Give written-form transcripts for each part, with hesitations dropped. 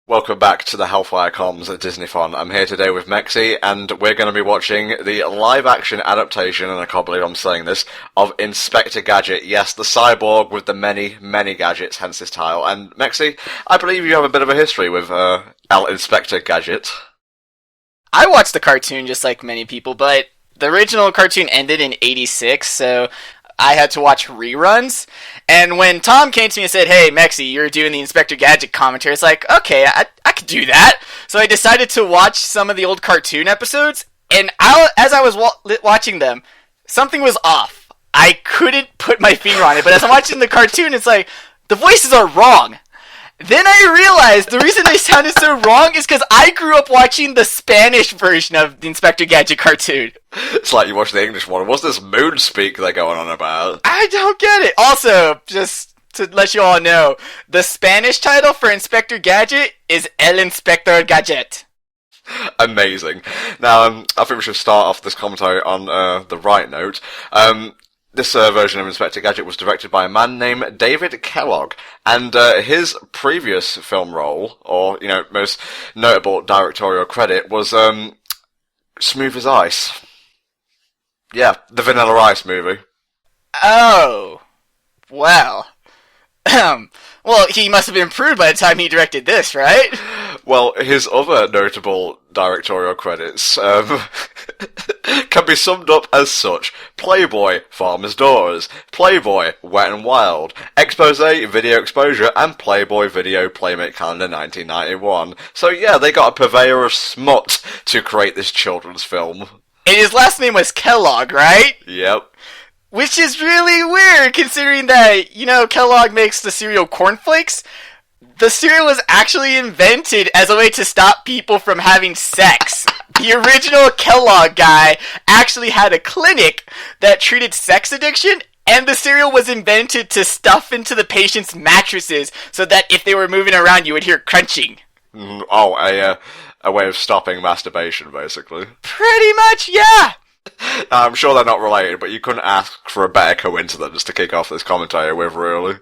Welcome back to the HellfireComms Disneython. I'm here today with Mexi, and we're going to be watching the live-action adaptation, and I can't believe I'm saying this, of Inspector Gadget. Yes, the cyborg with the many, many gadgets, hence this title. And Mexi, I believe you have a bit of a history with Inspector Gadget. I watched the cartoon just like many people, but the original cartoon ended in '86, so I had to watch reruns. And when Tom came to me and said, "Hey, Mexi, you're doing the Inspector Gadget commentary," it's like, okay, I could do that. So I decided to watch some of the old cartoon episodes, and as I was watching them, something was off. I couldn't put my finger on it, but as I'm watching the cartoon, it's like, the voices are wrong. Then I realized the reason they sounded so wrong is because I grew up watching the Spanish version of the Inspector Gadget cartoon. It's like you watch the English one. What's this moon speak they're going on about? I don't get it. Also, just to let you all know, the Spanish title for Inspector Gadget is El Inspector Gadget. Amazing. Now, I think we should start off this commentary on the right note. This version of Inspector Gadget was directed by a man named David Kellogg, and his previous film role, or, most notable directorial credit, was Smooth as Ice. Yeah, the Vanilla Ice movie. Oh. Well. Well, he must have improved by the time he directed this, right? Well, his other notable directorial credits can be summed up as such: Playboy, Farmer's Daughters, Playboy, Wet and Wild, Expose, Video Exposure, and Playboy Video Playmate Calendar 1991. So yeah, they got a purveyor of smut to create this children's film. And his last name was Kellogg, right? Yep. Which is really weird, considering that, Kellogg makes the cereal Corn Flakes. The cereal was actually invented as a way to stop people from having sex. The original Kellogg guy actually had a clinic that treated sex addiction, and the cereal was invented to stuff into the patient's mattresses so that if they were moving around, you would hear crunching. A way of stopping masturbation, basically. Pretty much, yeah. I'm sure they're not related, but you couldn't ask for a better coincidence to kick off this commentary with, really.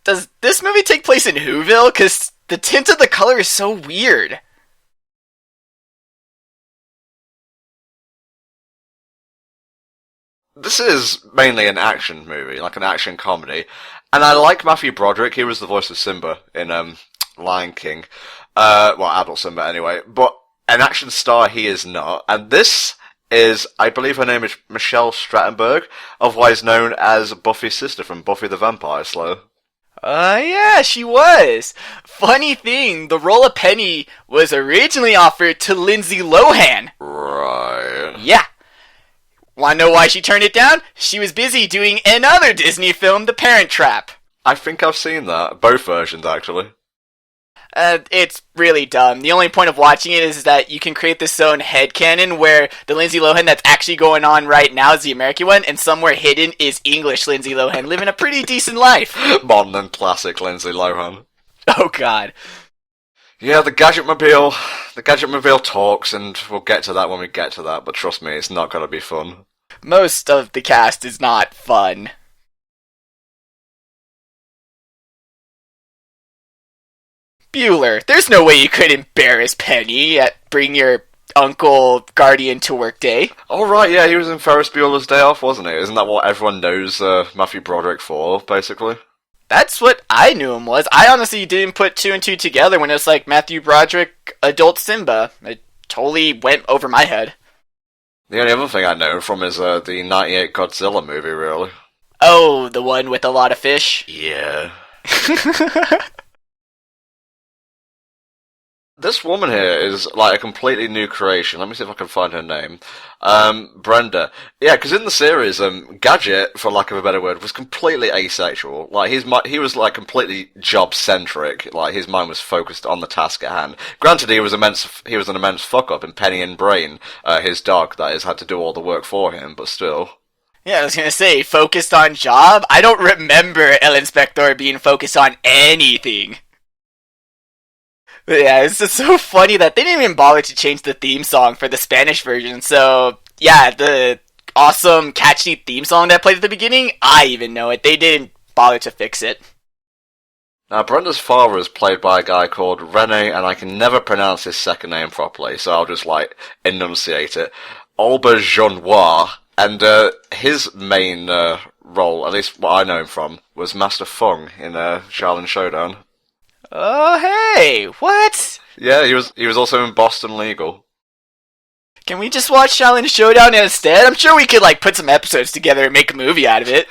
Does this movie take place in Whoville? Because the tint of the color is so weird. This is mainly an action movie, like an action comedy. And I like Matthew Broderick. He was the voice of Simba in Lion King. Adult Simba anyway. But an action star he is not. And this is, I believe her name is Michelle Strattenberg, otherwise known as Buffy's sister from Buffy the Vampire Slayer. Yeah, she was. Funny thing, the role of Penny was originally offered to Lindsay Lohan. Right. Yeah. Wanna know why she turned it down? She was busy doing another Disney film, The Parent Trap. I think I've seen that. Both versions, actually. It's really dumb. The only point of watching it is that you can create this own headcanon where the Lindsay Lohan that's actually going on right now is the American one, and somewhere hidden is English Lindsay Lohan living a pretty decent life. Modern and classic Lindsay Lohan. Oh god. Yeah, the Gadgetmobile talks, and we'll get to that when we get to that, but trust me, it's not gonna be fun. Most of the cast is not fun. Bueller, there's no way you could embarrass Penny at bring your uncle guardian to work day. Oh right, yeah, he was in Ferris Bueller's Day Off, wasn't he? Isn't that what everyone knows Matthew Broderick for, basically? That's what I knew him was. I honestly didn't put two and two together when it was like Matthew Broderick, adult Simba. It totally went over my head. The only other thing I know from is the 98 Godzilla movie, really. Oh, the one with a lot of fish? Yeah. This woman here is like a completely new creation. Let me see if I can find her name. Brenda. Yeah, because in the series, Gadget, for lack of a better word, was completely asexual. Like he was like completely job centric. Like his mind was focused on the task at hand. Granted, he was an immense fuck up, and Penny and Brain, his dog, that is, had to do all the work for him. But still. Yeah, I was gonna say, focused on job? I don't remember El Inspector being focused on anything. But yeah, it's just so funny that they didn't even bother to change the theme song for the Spanish version. So, yeah, the awesome, catchy theme song that played at the beginning, I even know it. They didn't bother to fix it. Now, Brenda's father is played by a guy called Rene, and I can never pronounce his second name properly, so I'll just, enunciate it. Aubergenois. And his main role, at least what I know him from, was Master Fung in Shaolin Showdown. Oh, hey! What? Yeah, he was also in Boston Legal. Can we just watch Shaolin Showdown instead? I'm sure we could, put some episodes together and make a movie out of it.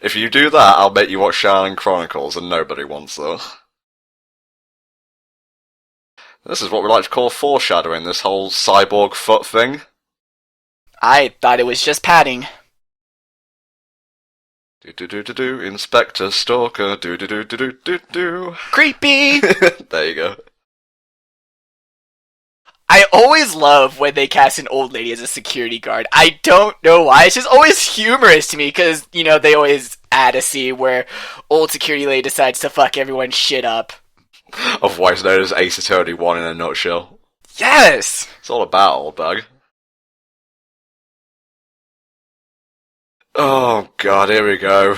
If you do that, I'll make you watch Shaolin Chronicles, and nobody wants that. This is what we like to call foreshadowing, this whole cyborg foot thing. I thought it was just padding. Do-do-do-do-do, Inspector Stalker, do-do-do-do-do-do-do. Creepy! There you go. I always love when they cast an old lady as a security guard. I don't know why. It's just always humorous to me because, they always add a scene where old security lady decides to fuck everyone's shit up. Otherwise known as Ace Attorney 1 in a nutshell. Yes! It's all about old bag. Oh god, here we go.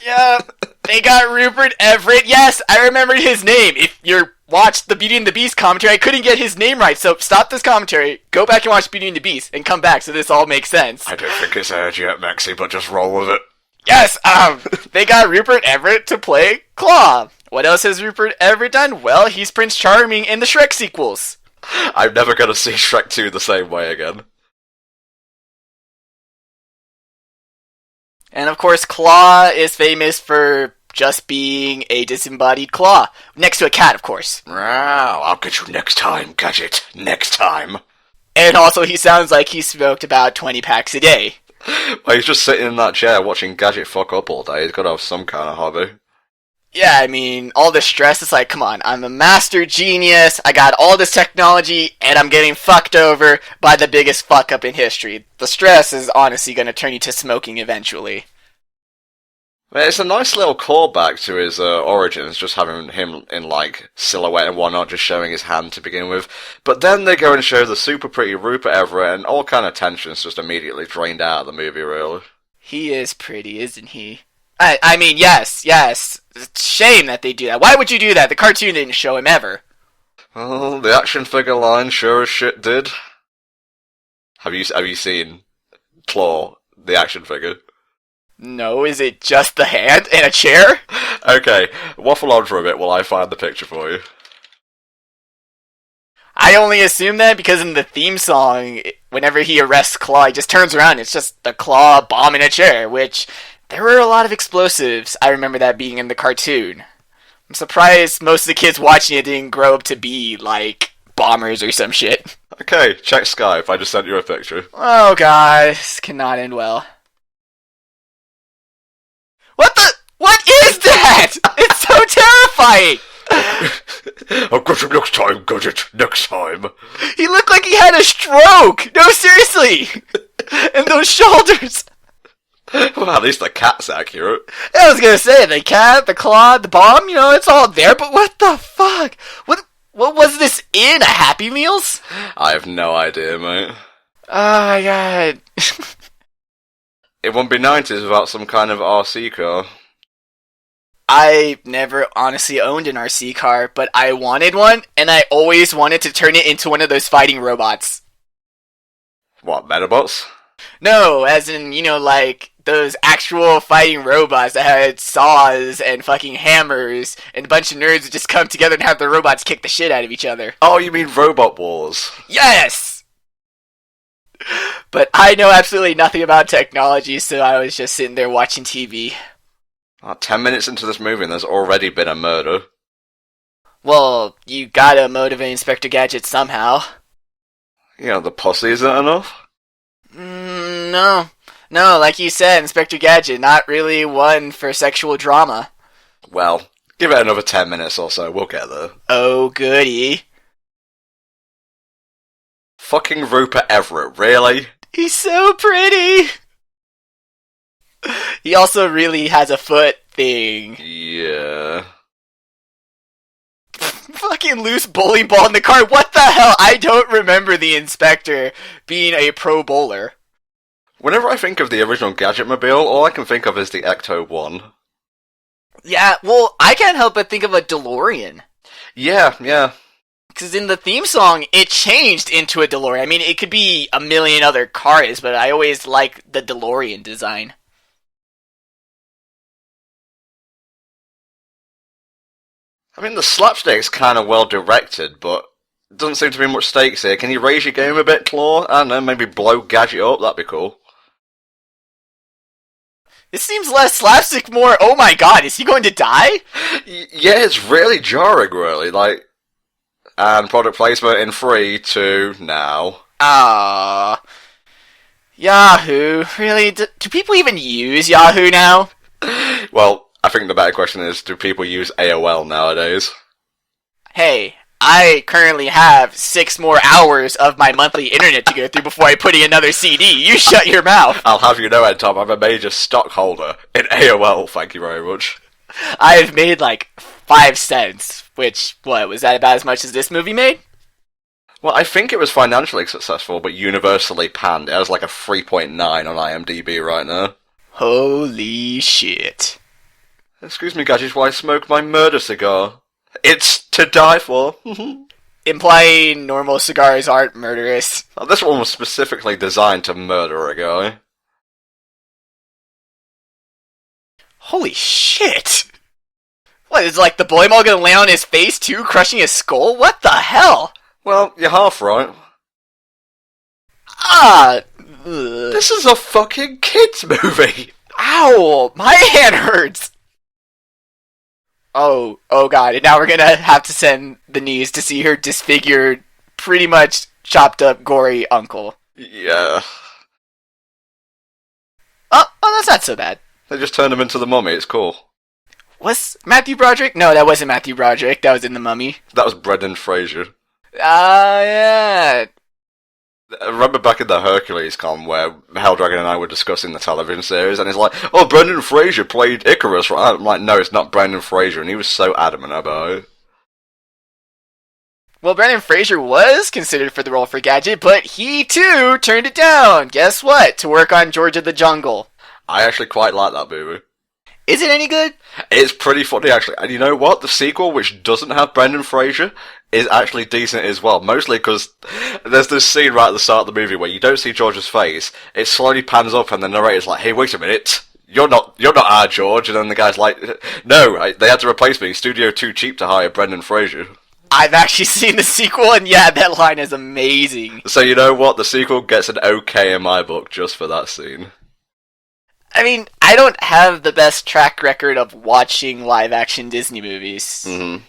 Yeah, they got Rupert Everett. Yes, I remembered his name. If you're watched the Beauty and the Beast commentary, I couldn't get his name right, so stop this commentary, go back and watch Beauty and the Beast, and come back so this all makes sense. I don't think it's aired yet, Maxie, but just roll with it. Yes, they got Rupert Everett to play Claw. What else has Rupert Everett done? Well, he's Prince Charming in the Shrek sequels. I'm never gonna see Shrek 2 the same way again. And of course, Claw is famous for just being a disembodied claw. Next to a cat, of course. Wow, I'll get you next time, Gadget. Next time. And also, he sounds like he smoked about 20 packs a day. Well, he's just sitting in that chair watching Gadget fuck up all day. He's gotta have some kind of hobby. Yeah, I mean, all the stress, it's like, come on, I'm a master genius, I got all this technology, and I'm getting fucked over by the biggest fuck up in history. The stress is honestly gonna turn you to smoking eventually. It's a nice little callback to his origins, just having him in, silhouette and whatnot, just showing his hand to begin with. But then they go and show the super pretty Rupert Everett, and all kind of tensions just immediately drained out of the movie, really. He is pretty, isn't he? I mean, yes. It's a shame that they do that. Why would you do that? The cartoon didn't show him ever. Well, the action figure line sure as shit did. Have you seen Claw, the action figure? No, is it just the hand and a chair? Okay, waffle on for a bit while I find the picture for you. I only assume that because in the theme song, whenever he arrests Claw, he just turns around, it's just the Claw bomb in a chair, which there were a lot of explosives. I remember that being in the cartoon. I'm surprised most of the kids watching it didn't grow up to be, bombers or some shit. Okay, check Skype, I just sent you a picture. Oh god, this cannot end well. What is that? It's so terrifying! I'll get you next time, Gadget, next time. He looked like he had a stroke! No, seriously! And those shoulders! Well, at least the cat's accurate. I was gonna say, the cat, the claw, the bomb, it's all there, but what the fuck? What was this in? A Happy Meals? I have no idea, mate. Oh my god. It wouldn't be 90s without some kind of RC car. I never honestly owned an RC car, but I wanted one, and I always wanted to turn it into one of those fighting robots. What, Metabots? No, as in, those actual fighting robots that had saws and fucking hammers, and a bunch of nerds would just come together and have the robots kick the shit out of each other. Oh, you mean Robot Wars? Yes! But I know absolutely nothing about technology, so I was just sitting there watching TV. 10 minutes into this movie and there's already been a murder. Well, you gotta motivate Inspector Gadget somehow. The pussy isn't enough? No. No, like you said, Inspector Gadget, not really one for sexual drama. Well, give it another 10 minutes or so, we'll get there. Oh, goody. Fucking Rupert Everett, really? He's so pretty! He also really has a foot thing. Yeah. Fucking loose bowling ball in the car. What the hell? I don't remember the Inspector being a pro bowler. Whenever I think of the original Gadget-mobile, all I can think of is the Ecto-1. Yeah, well, I can't help but think of a DeLorean. Yeah, yeah. Because in the theme song, it changed into a DeLorean. I mean, it could be a million other cars, but I always like the DeLorean design. I mean, the slapstick's kind of well directed, but doesn't seem to be much stakes here. Can you raise your game a bit, Claw? I don't know, maybe blow Gadget up, that'd be cool. This seems less slapstick, more, oh my god, is he going to die? Yeah, it's really jarring, really. Like, and product placement in 3, 2, now. Ah, Yahoo. Really? Do people even use Yahoo now? Well, I think the better question is, do people use AOL nowadays? Hey, I currently have 6 more hours of my monthly internet to go through before I put in another CD. You shut your mouth. I'll have you know, Ed Tom, I'm a major stockholder in AOL, thank you very much. I've made like 5 cents, which, what, was that about as much as this movie made? Well, I think it was financially successful, but universally panned. It has like a 3.9 on IMDb right now. Holy shit. Excuse me, Gadget, while I smoke my murder cigar. It's to die for. Implying normal cigars aren't murderous. Now, this one was specifically designed to murder a guy. Holy shit! What, is like the bully ball gonna land on his face too, crushing his skull? What the hell? Well, you're half right. Ah! This is a fucking kids movie! Ow! My hand hurts! Oh god, and now we're gonna have to send the niece to see her disfigured, pretty much chopped up, gory uncle. Yeah. Oh, that's not so bad. They just turned him into the mummy, it's cool. Was Matthew Broderick? No, that wasn't Matthew Broderick, that was in The Mummy. That was Brendan Fraser. Ah, yeah. I remember back in the Hercules con where Helldragon and I were discussing the television series, and it's like, oh, Brendan Fraser played Icarus, right? I'm like, no, it's not Brendan Fraser, and he was so adamant about it. Well, Brendan Fraser was considered for the role for Gadget, but he too turned it down. Guess what? To work on George of the Jungle. I actually quite like that movie. Is it any good? It's pretty funny, actually. And you know what? The sequel, which doesn't have Brendan Fraser, is actually decent as well. Mostly because there's this scene right at the start of the movie where you don't see George's face. It slowly pans up and the narrator's like, hey, wait a minute. You're not our George. And then the guy's like, no, they had to replace me. Studio too cheap to hire Brendan Fraser. I've actually seen the sequel, and yeah, that line is amazing. So you know what? The sequel gets an okay in my book just for that scene. I mean, I don't have the best track record of watching live-action Disney movies. Mm-hmm.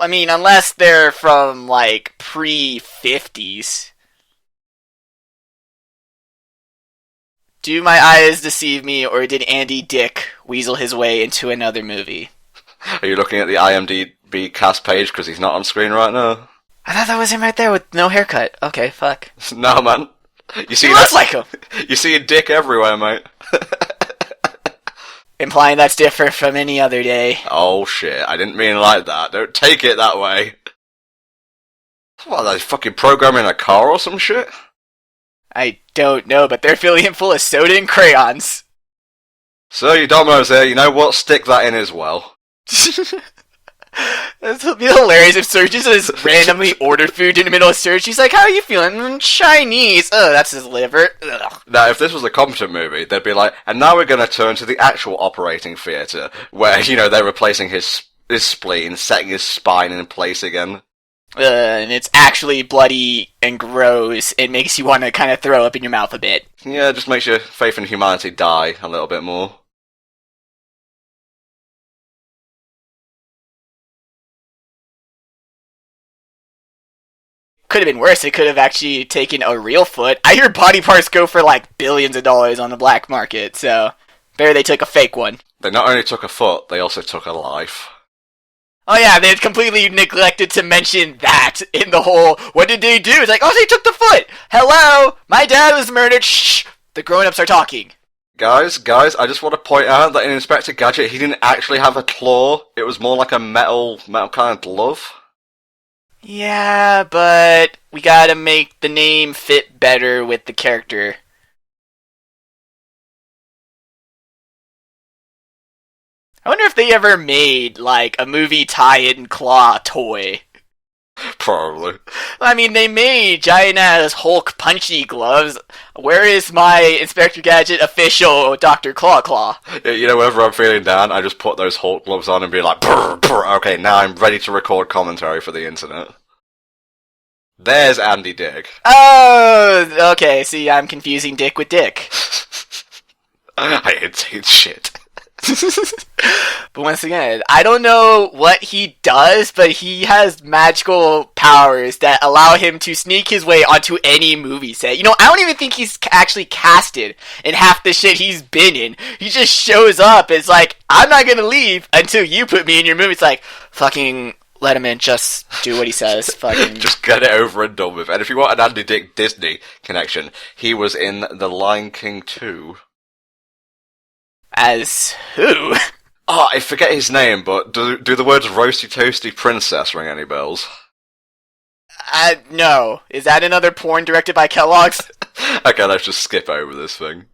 I mean, unless they're from, like, pre-50s. Do my eyes deceive me, or did Andy Dick weasel his way into another movie? Are you looking at the IMDb cast page because he's not on screen right now? I thought that was him right there with no haircut. Okay, fuck. No, man. You see he looks like him! You see a dick everywhere, mate. Implying that's different from any other day. Oh shit, I didn't mean like that. Don't take it that way. What, are they fucking programming a car or some shit? I don't know, but they're filling him full of soda and crayons. So, you Domino's there, you know what? Stick that in as well. This would be hilarious if Serge just randomly ordered food in the middle of search. He's like, how are you feeling? Chinese. Oh, that's his liver. Ugh. Now, if this was a competent movie, they'd be like, and now we're going to turn to the actual operating theatre, where, you know, they're replacing his spleen, setting his spine in place again. And it's actually bloody and gross. It makes you want to kind of throw up in your mouth a bit. Yeah, it just makes your faith in humanity die a little bit more. Could have been worse. It could have actually taken a real foot. I hear body parts go for like billions of dollars on the black market, so better they took a fake one. They not only took a foot, they also took a life. Oh yeah, they had completely neglected to mention that in the whole, what did they do? It's like, oh, they took the foot! Hello! My dad was murdered! Shh! The grown-ups are talking. Guys, I just want to point out that in Inspector Gadget, he didn't actually have a claw. It was more like a metal kind of glove. Yeah, but we gotta make the name fit better with the character. I wonder if they ever made, like, a movie tie-in claw toy. Probably. I mean, they made giant-ass Hulk punchy gloves. Where is my Inspector Gadget official Dr. Claw Claw? You know, whenever I'm feeling down, I just put those Hulk gloves on and be like, brr, brr, okay, now I'm ready to record commentary for the internet. There's Andy Dick. Oh, okay, see, I'm confusing Dick with Dick. I hate shit. But once again, I don't know what he does, but he has magical powers that allow him to sneak his way onto any movie set. You know, I don't even think he's actually casted in half the shit he's been in. He just shows up. It's like, I'm not gonna leave until you put me in your movie. It's like, fucking let him in, just do what he says. Fucking just get it over and done with. And if you want an Andy Dick Disney connection, he was in The Lion King 2. As who? Oh, I forget his name, but do the words roasty toasty princess ring any bells? No. Is that another porn directed by Kellogg's? Okay, let's just skip over this thing.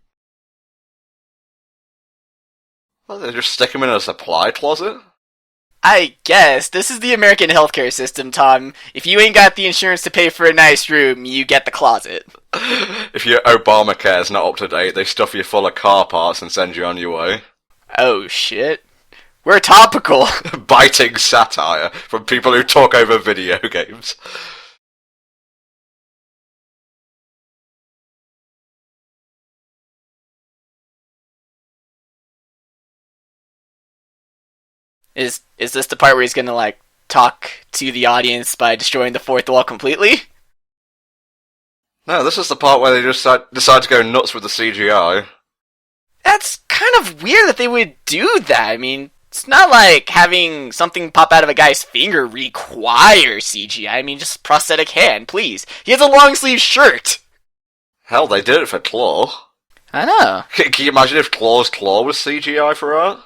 Well, they just stick him in a supply closet? I guess. This is the American healthcare system, Tom. If you ain't got the insurance to pay for a nice room, you get the closet. If your Obamacare's not up to date, they stuff you full of car parts and send you on your way. Oh, shit. We're topical. Biting satire from people who talk over video games. Is this the part where he's gonna, like, talk to the audience by destroying the fourth wall completely? No, this is the part where they just decide to go nuts with the CGI. That's kind of weird that they would do that. I mean, it's not like having something pop out of a guy's finger requires CGI. I mean, just prosthetic hand, please. He has a long sleeve shirt. Hell, they did it for Claw. I know. Can you imagine if Claw's claw was CGI for art?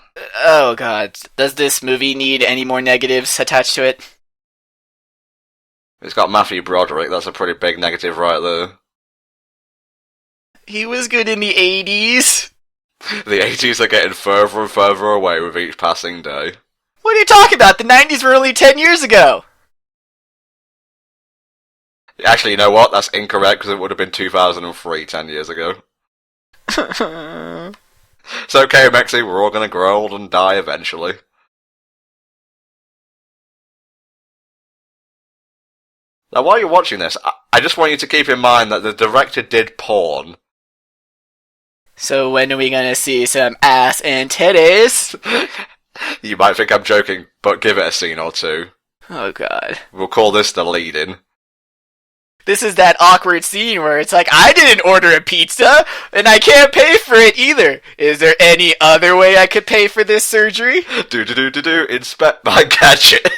Oh god. Does this movie need any more negatives attached to it? It's got Matthew Broderick, that's a pretty big negative right there. He was good in the 80s. The 80s are getting further and further away with each passing day. What are you talking about? The 90s were only 10 years ago. Actually, you know what? That's incorrect, because it would have been 2003, 10 years ago. It's okay, Mexi, we're all gonna grow old and die eventually. Now, while you're watching this, I just want you to keep in mind that the director did porn. So when are we gonna see some ass and titties? You might think I'm joking, but give it a scene or two. Oh god. We'll call this the lead-in. This is that awkward scene where it's like, I didn't order a pizza, and I can't pay for it either. Is there any other way I could pay for this surgery? Inspect my gadget.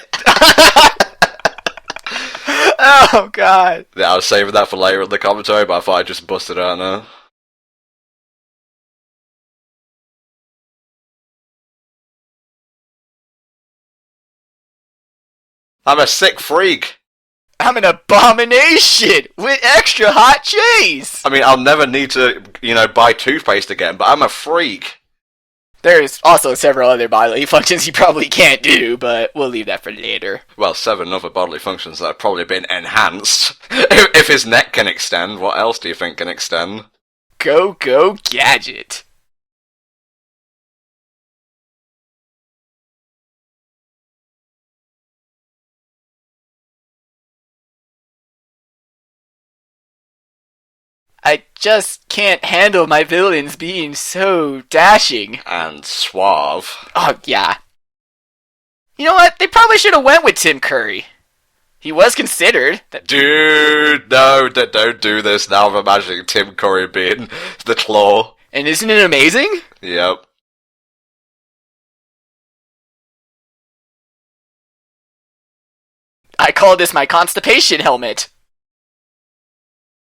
Oh, God. Yeah, I was saving that for later in the commentary, but I thought I'd just bust it out now. I'm a sick freak. I'm an abomination with extra hot cheese. I mean, I'll never need to, buy toothpaste again, but I'm a freak. There's also several other bodily functions he probably can't do, but we'll leave that for later. Well, 7 other bodily functions that have probably been enhanced. If his neck can extend, what else do you think can extend? Go Gadget. I just can't handle my villains being so dashing. And suave. Oh, yeah. You know what? They probably should have went with Tim Curry. He was considered. Dude, no, don't do this now. I'm imagining Tim Curry being the Claw. And isn't it amazing? Yep. I call this my constipation helmet.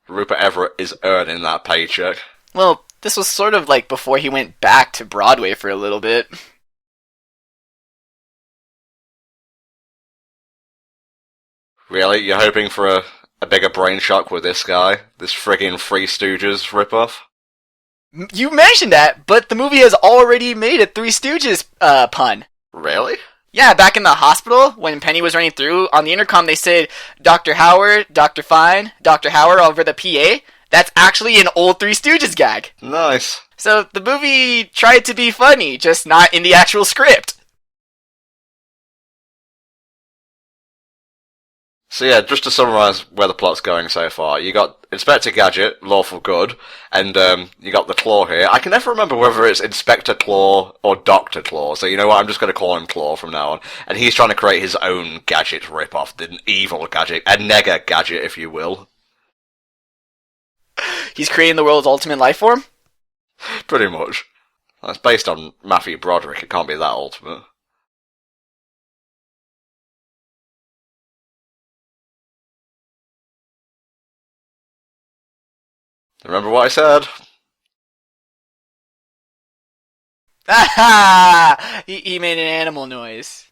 Rupert Everett is earning that paycheck. Well, this was sort of like before he went back to Broadway for a little bit. Really? You're hoping for a bigger brain shock with this guy? This friggin' Three Stooges ripoff? You mentioned that, but the movie has already made a Three Stooges pun. Really? Yeah, back in the hospital, when Penny was running through, on the intercom they said, Dr. Howard, Dr. Fine, Dr. Howard over the PA. That's actually an old Three Stooges gag. Nice. So the movie tried to be funny, just not in the actual script. So yeah, just to summarise where the plot's going so far, you got Inspector Gadget, lawful good, and you got the Claw here. I can never remember whether it's Inspector Claw or Doctor Claw, so you know what, I'm just going to call him Claw from now on. And he's trying to create his own gadget rip-off, the evil gadget, a Nega Gadget, if you will. He's creating the world's ultimate life form? Pretty much. That's based on Matthew Broderick, it can't be that ultimate. Remember what I said? Ah! He made an animal noise.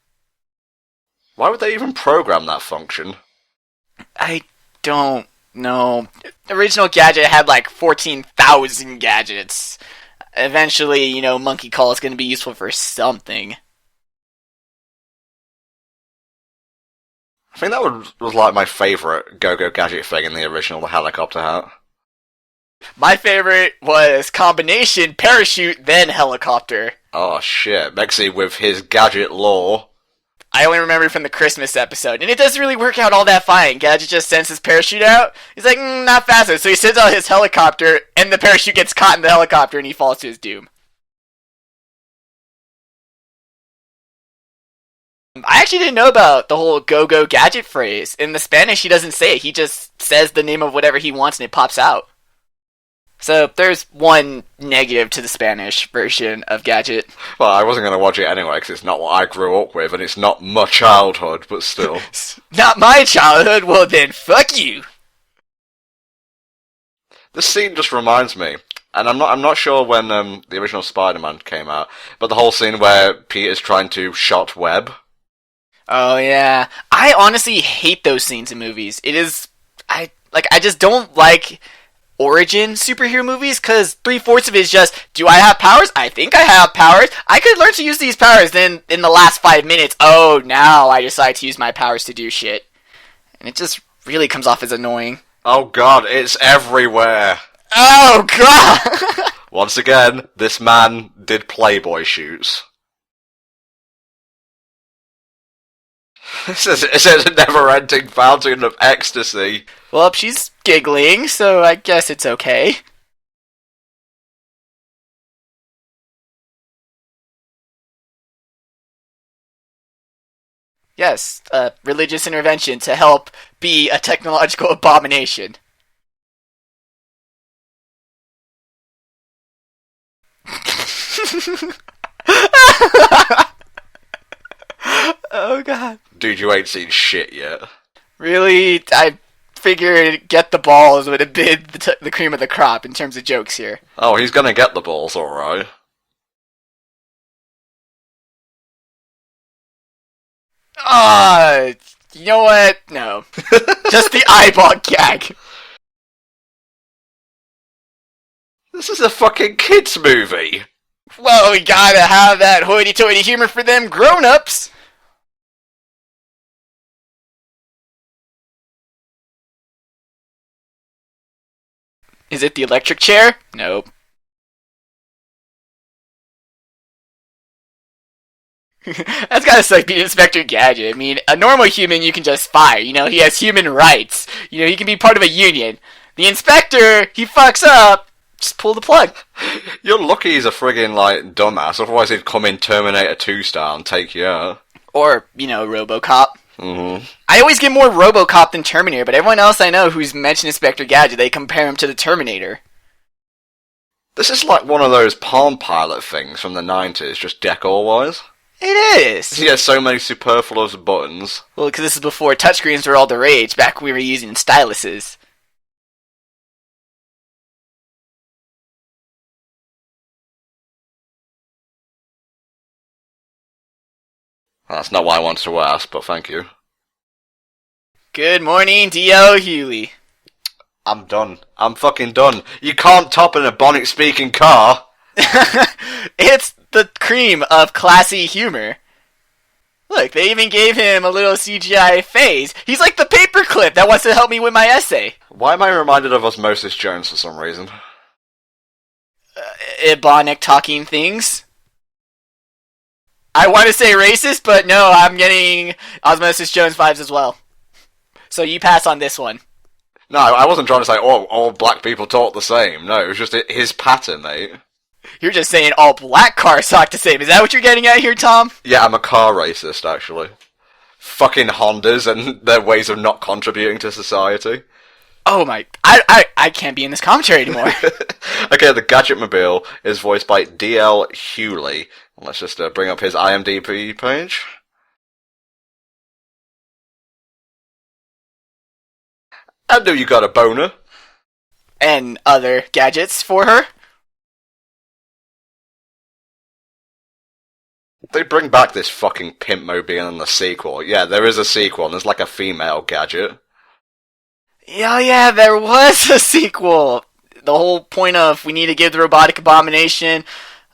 Why would they even program that function? I don't know. The original Gadget had like 14,000 gadgets. Eventually, Monkey Call is going to be useful for something. I think that was like my favourite Go-Go Gadget thing in the original, the helicopter hat. My favorite was combination parachute then helicopter. Oh shit, Mexi with his gadget lore. I only remember from the Christmas episode, and it doesn't really work out all that fine. Gadget just sends his parachute out. He's like, not fast enough. So he sends out his helicopter, and the parachute gets caught in the helicopter, and he falls to his doom. I actually didn't know about the whole go-go gadget phrase. In the Spanish, he doesn't say it. He just says the name of whatever he wants, and it pops out. So there's one negative to the Spanish version of Gadget. Well, I wasn't going to watch it anyway because it's not what I grew up with and it's not my childhood, but still. Not my childhood? Well then, fuck you. This scene just reminds me, and I'm not sure when the original Spider-Man came out, but the whole scene where Peter's trying to shot Webb. Oh yeah, I honestly hate those scenes in movies. I just don't like origin superhero movies, because 3/4 of it is just, do I have powers? I think I have powers. I could learn to use these powers. Then in the last 5 minutes, oh, now I decide to use my powers to do shit. And it just really comes off as annoying. Oh god, it's everywhere. Oh god! Once again, this man did Playboy shoots. It says a never-ending fountain of ecstasy. Well, she's giggling, so I guess it's okay. Yes, religious intervention to help be a technological abomination. Oh god. Dude, you ain't seen shit yet. Really? I figured Get the Balls would have been the cream of the crop in terms of jokes here. Oh, he's gonna get the balls, alright. You know what? No. Just the eyeball gag. This is a fucking kids movie. Well, we gotta have that hoity-toity humor for them grown-ups. Is it the electric chair? Nope. That's gotta suck being Inspector Gadget. I mean, a normal human you can just fire. He has human rights. He can be part of a union. The Inspector, he fucks up. Just pull the plug. You're lucky he's a friggin' dumbass, otherwise he'd come in Terminator 2 style and take you out. Or, RoboCop. Mm-hmm. I always get more RoboCop than Terminator, but everyone else I know who's mentioned Inspector Gadget, they compare him to the Terminator. This is like one of those Palm Pilot things from the 90s, just decor-wise. It is! He has so many superfluous buttons. Well, because this is before touchscreens were all the rage, back when we were using styluses. That's not what I wanted to ask, but thank you. Good morning, D.L. Hewley. I'm done. I'm fucking done. You can't top an Ebonic speaking car. It's the cream of classy humor. Look, they even gave him a little CGI phase. He's like the paperclip that wants to help me with my essay. Why am I reminded of Osmosis Jones for some reason? Ebonic talking things. I want to say racist, but no, I'm getting Osmosis Jones vibes as well. So you pass on this one. No, I wasn't trying to say, oh, all black people talk the same. No, it was just his pattern, mate. You're just saying all black cars talk the same. Is that what you're getting at here, Tom? Yeah, I'm a car racist, actually. Fucking Hondas and their ways of not contributing to society. Oh my... I can't be in this commentary anymore. Okay, the Gadgetmobile is voiced by D.L. Hewley. Let's just bring up his IMDb page. I knew you got a boner. And other gadgets for her. They bring back this fucking pimp mobile in the sequel. Yeah, there is a sequel, and there's like a female gadget. Oh yeah, there was a sequel. The whole point of we need to give the robotic abomination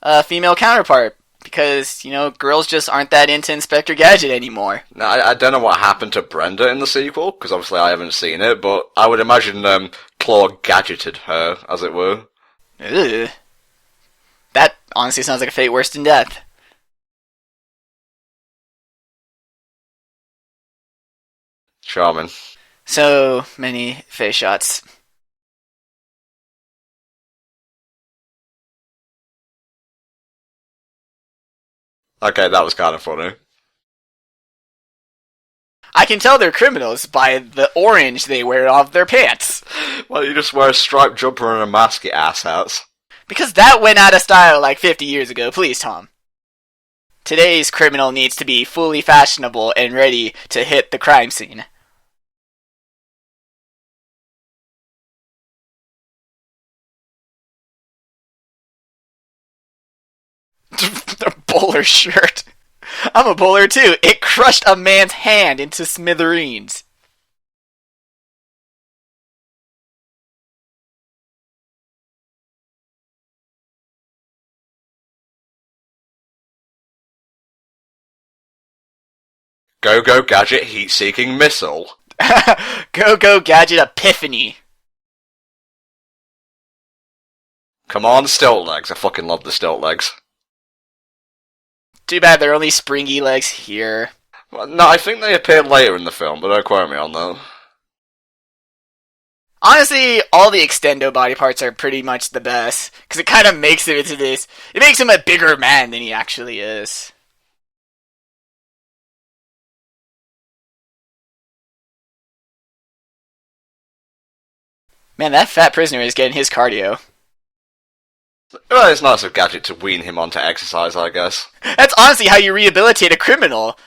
a female counterpart. Because, girls just aren't that into Inspector Gadget anymore. Now, I don't know what happened to Brenda in the sequel, because obviously I haven't seen it, but I would imagine Claw gadgeted her, as it were. Ugh. That honestly sounds like a fate worse than death. Charming. So many face shots. Okay, that was kind of funny. I can tell they're criminals by the orange they wear off their pants. Why don't you just wear a striped jumper and a mask, you asshats? Because that went out of style like 50 years ago. Please, Tom. Today's criminal needs to be fully fashionable and ready to hit the crime scene. The bowler shirt. I'm a bowler too. It crushed a man's hand into smithereens. Go Gadget heat-seeking missile. Go Gadget epiphany. Come on, stilt legs. I fucking love the stilt legs. Too bad they're only springy legs here. Well, no, I think they appeared later in the film, but don't quote me on that. Honestly, all the extendo body parts are pretty much the best. Because it kind of makes him into this... It makes him a bigger man than he actually is. Man, that fat prisoner is getting his cardio. Well, it's nice of Gadget to wean him onto exercise, I guess. That's honestly how you rehabilitate a criminal.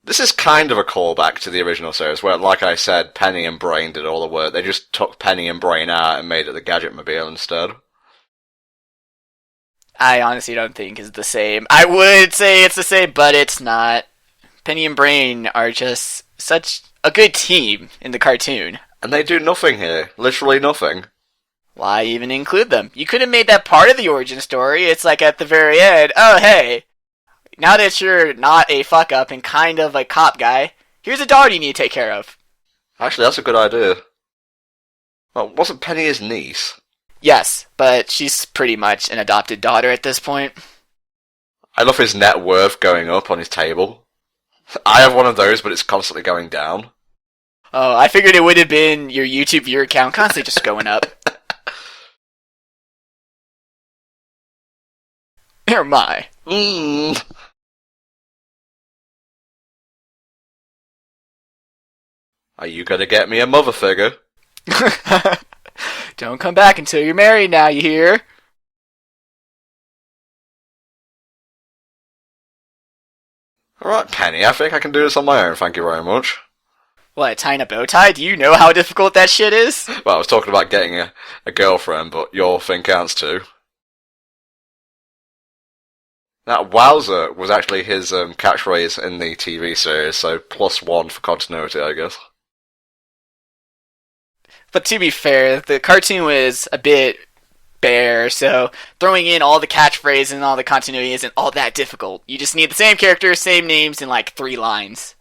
This is kind of a callback to the original series, where, like I said, Penny and Brain did all the work. They just took Penny and Brain out and made it the Gadgetmobile instead. I honestly don't think it's the same. I would say it's the same, but it's not. Penny and Brain are just such a good team in the cartoon. And they do nothing here. Literally nothing. Why even include them? You could have made that part of the origin story. It's like at the very end, oh hey, now that you're not a fuck up and kind of a cop guy, here's a daughter you need to take care of. Actually, that's a good idea. Well, wasn't Penny his niece? Yes, but she's pretty much an adopted daughter at this point. I love his net worth going up on his table. I have one of those, but it's constantly going down. Oh, I figured it would have been your YouTube viewer count constantly just going up. Here my. Are you gonna get me a mother figure? Don't come back until you're married now, you hear? Alright, Penny, I think I can do this on my own, thank you very much. What, tying a bow tie? Do you know how difficult that shit is? Well, I was talking about getting a girlfriend, but your thing counts too. That Wowzer was actually his catchphrase in the TV series, so +1 for continuity, I guess. But to be fair, the cartoon was a bit bare, so throwing in all the catchphrases and all the continuity isn't all that difficult. You just need the same characters, same names, in like 3 lines.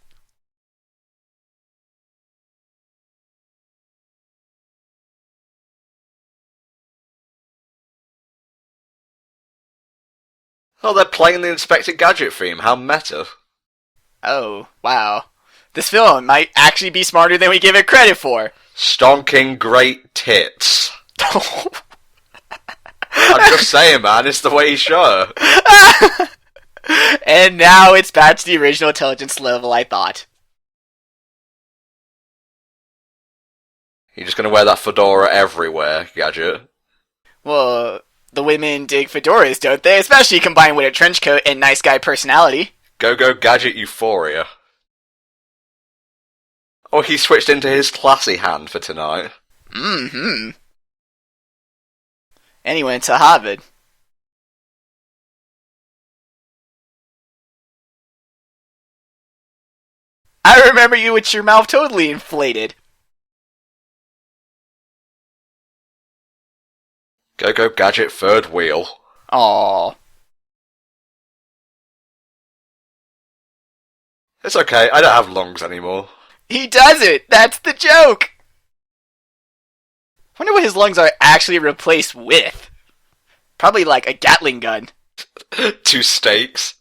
Oh, they're playing the Inspector Gadget theme. How meta. Oh, wow. This film might actually be smarter than we give it credit for. Stonking great tits. I'm just saying, man, it's the way he's shot. And now it's back to the original intelligence level I thought. You're just gonna wear that fedora everywhere, Gadget. Well, the women dig fedoras, don't they? Especially combined with a trench coat and nice guy personality. Go Gadget euphoria. Oh, he switched into his classy hand for tonight. Mm-hmm. And he went to Harvard. I remember you with your mouth totally inflated. Go Gadget third wheel. Aww. It's okay, I don't have lungs anymore. He does it! That's the joke! Wonder what his lungs are actually replaced with. Probably like a Gatling gun. 2 steaks.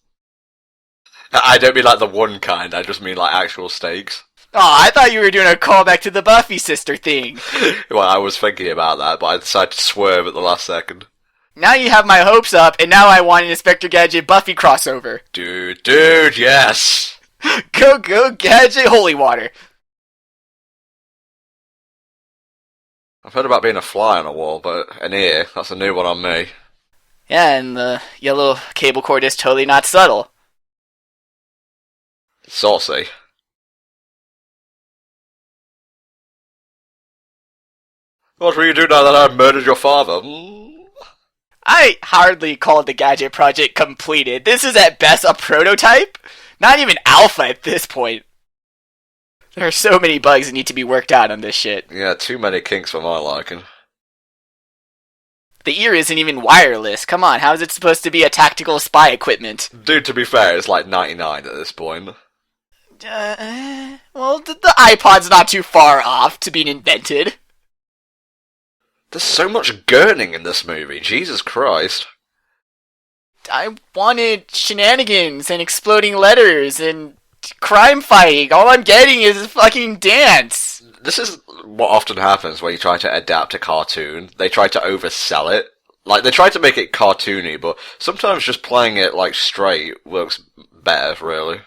I don't mean like the one kind, I just mean like actual steaks. Oh, I thought you were doing a callback to the Buffy sister thing. Well, I was thinking about that, but I decided to swerve at the last second. Now you have my hopes up, and now I want an Inspector Gadget Buffy crossover. Dude, yes! Go Gadget Holy Water. I've heard about being a fly on a wall, but an ear, that's a new one on me. Yeah, and the yellow cable cord is totally not subtle. Saucy. What will you do now that I've murdered your father? I hardly call the Gadget Project completed. This is at best a prototype. Not even alpha at this point. There are so many bugs that need to be worked out on this shit. Yeah, too many kinks for my liking. The ear isn't even wireless. Come on, how is it supposed to be a tactical spy equipment? Dude, to be fair, it's like 99 at this point. Well, the iPod's not too far off to being invented. There's so much gurning in this movie, Jesus Christ. I wanted shenanigans and exploding letters and crime fighting. All I'm getting is a fucking dance. This is what often happens when you try to adapt a cartoon. They try to oversell it. Like, they try to make it cartoony, but sometimes just playing it, like, straight works better, really.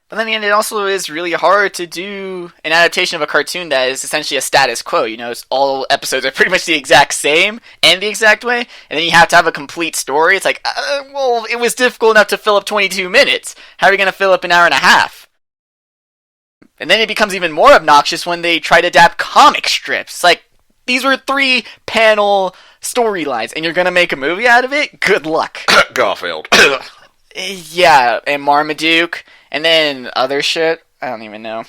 But then again, it also is really hard to do an adaptation of a cartoon that is essentially a status quo. You know, all episodes are pretty much the exact same and the exact way, and then you have to have a complete story. It's like, well, it was difficult enough to fill up 22 minutes. How are you going to fill up an hour and a half? And then it becomes even more obnoxious when they try to adapt comic strips. Like, these were 3-panel storylines, and you're going to make a movie out of it? Good luck. Garfield. Yeah, and Marmaduke. And then other shit, I don't even know.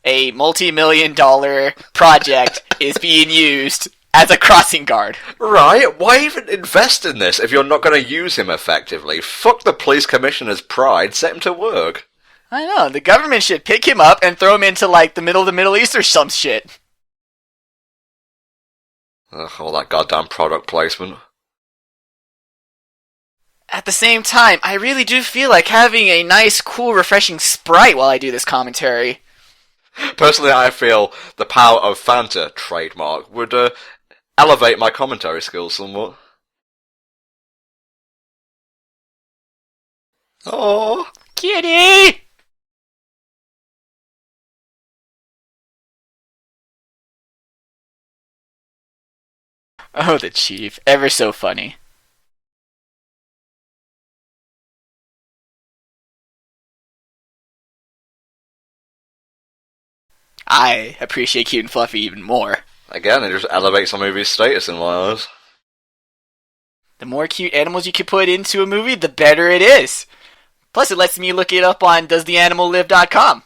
A multi-million-dollar project is being used as a crossing guard. Right, why even invest in this if you're not going to use him effectively? Fuck the police commissioner's pride, set him to work. I know, the government should pick him up and throw him into, like, the middle of the Middle East or some shit. Ugh, all that goddamn product placement. At the same time, I really do feel like having a nice, cool, refreshing Sprite while I do this commentary. Personally, I feel the power of Fanta, trademark, would elevate my commentary skills somewhat. Oh, Kitty! Oh, the Chief. Ever so funny. I appreciate cute and fluffy even more. Again, it just elevates a movie's status in my eyes. The more cute animals you can put into a movie, the better it is. Plus, it lets me look it up on doestheanimallive.com.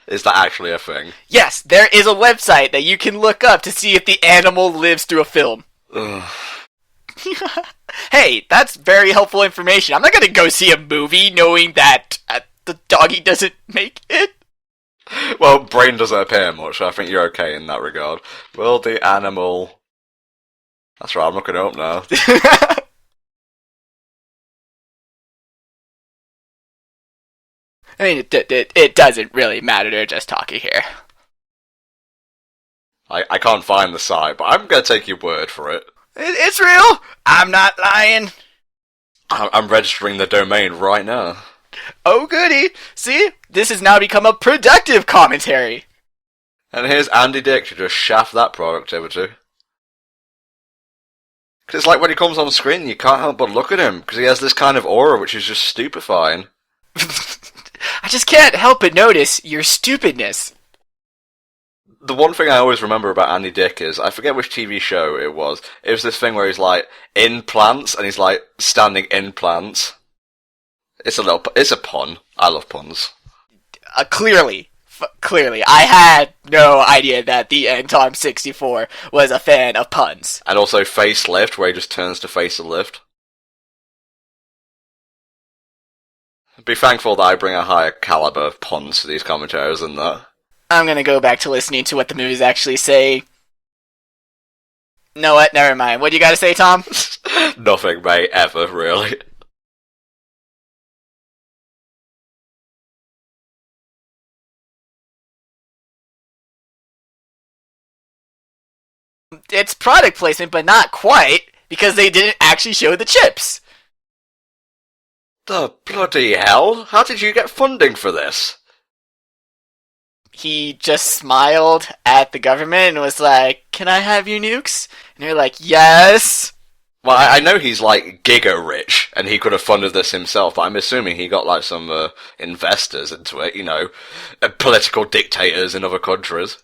Is that actually a thing? Yes, there is a website that you can look up to see if the animal lives through a film. Hey, that's very helpful information. I'm not gonna go see a movie knowing that the doggy doesn't make it. Well, brain doesn't appear much, so I think you're okay in that regard. Will the animal... That's right, I'm looking it up now. I mean, it doesn't really matter, they're just talking here. I can't find the site, but I'm going to take your word for it. It's real! I'm not lying. I'm registering the domain right now. Oh goody! See? This has now become a productive commentary. And here's Andy Dick to just shaft that productivity. Because it's like when he comes on screen, you can't help but look at him, because he has this kind of aura which is just stupefying. I just can't help but notice your stupidness. The one thing I always remember about Andy Dick is, I forget which TV show it was this thing where he's like, in plants, and he's like, standing in plants. It's a pun. I love puns. Clearly, I had no idea that the Tom64 was a fan of puns. And also Facelift, where he just turns to face a lift. Be thankful that I bring a higher caliber of puns to these commentaries than that. I'm gonna go back to listening to what the movies actually say. Know what? Never mind. What do you gotta say, Tom? Nothing, mate, ever, really. It's product placement, but not quite, because they didn't actually show the chips. The bloody hell? How did you get funding for this? He just smiled at the government and was like, "Can I have your nukes?" And they're like, "Yes." Well, I know he's like giga rich, and he could have funded this himself, but I'm assuming he got like some investors into it, political dictators in other countries.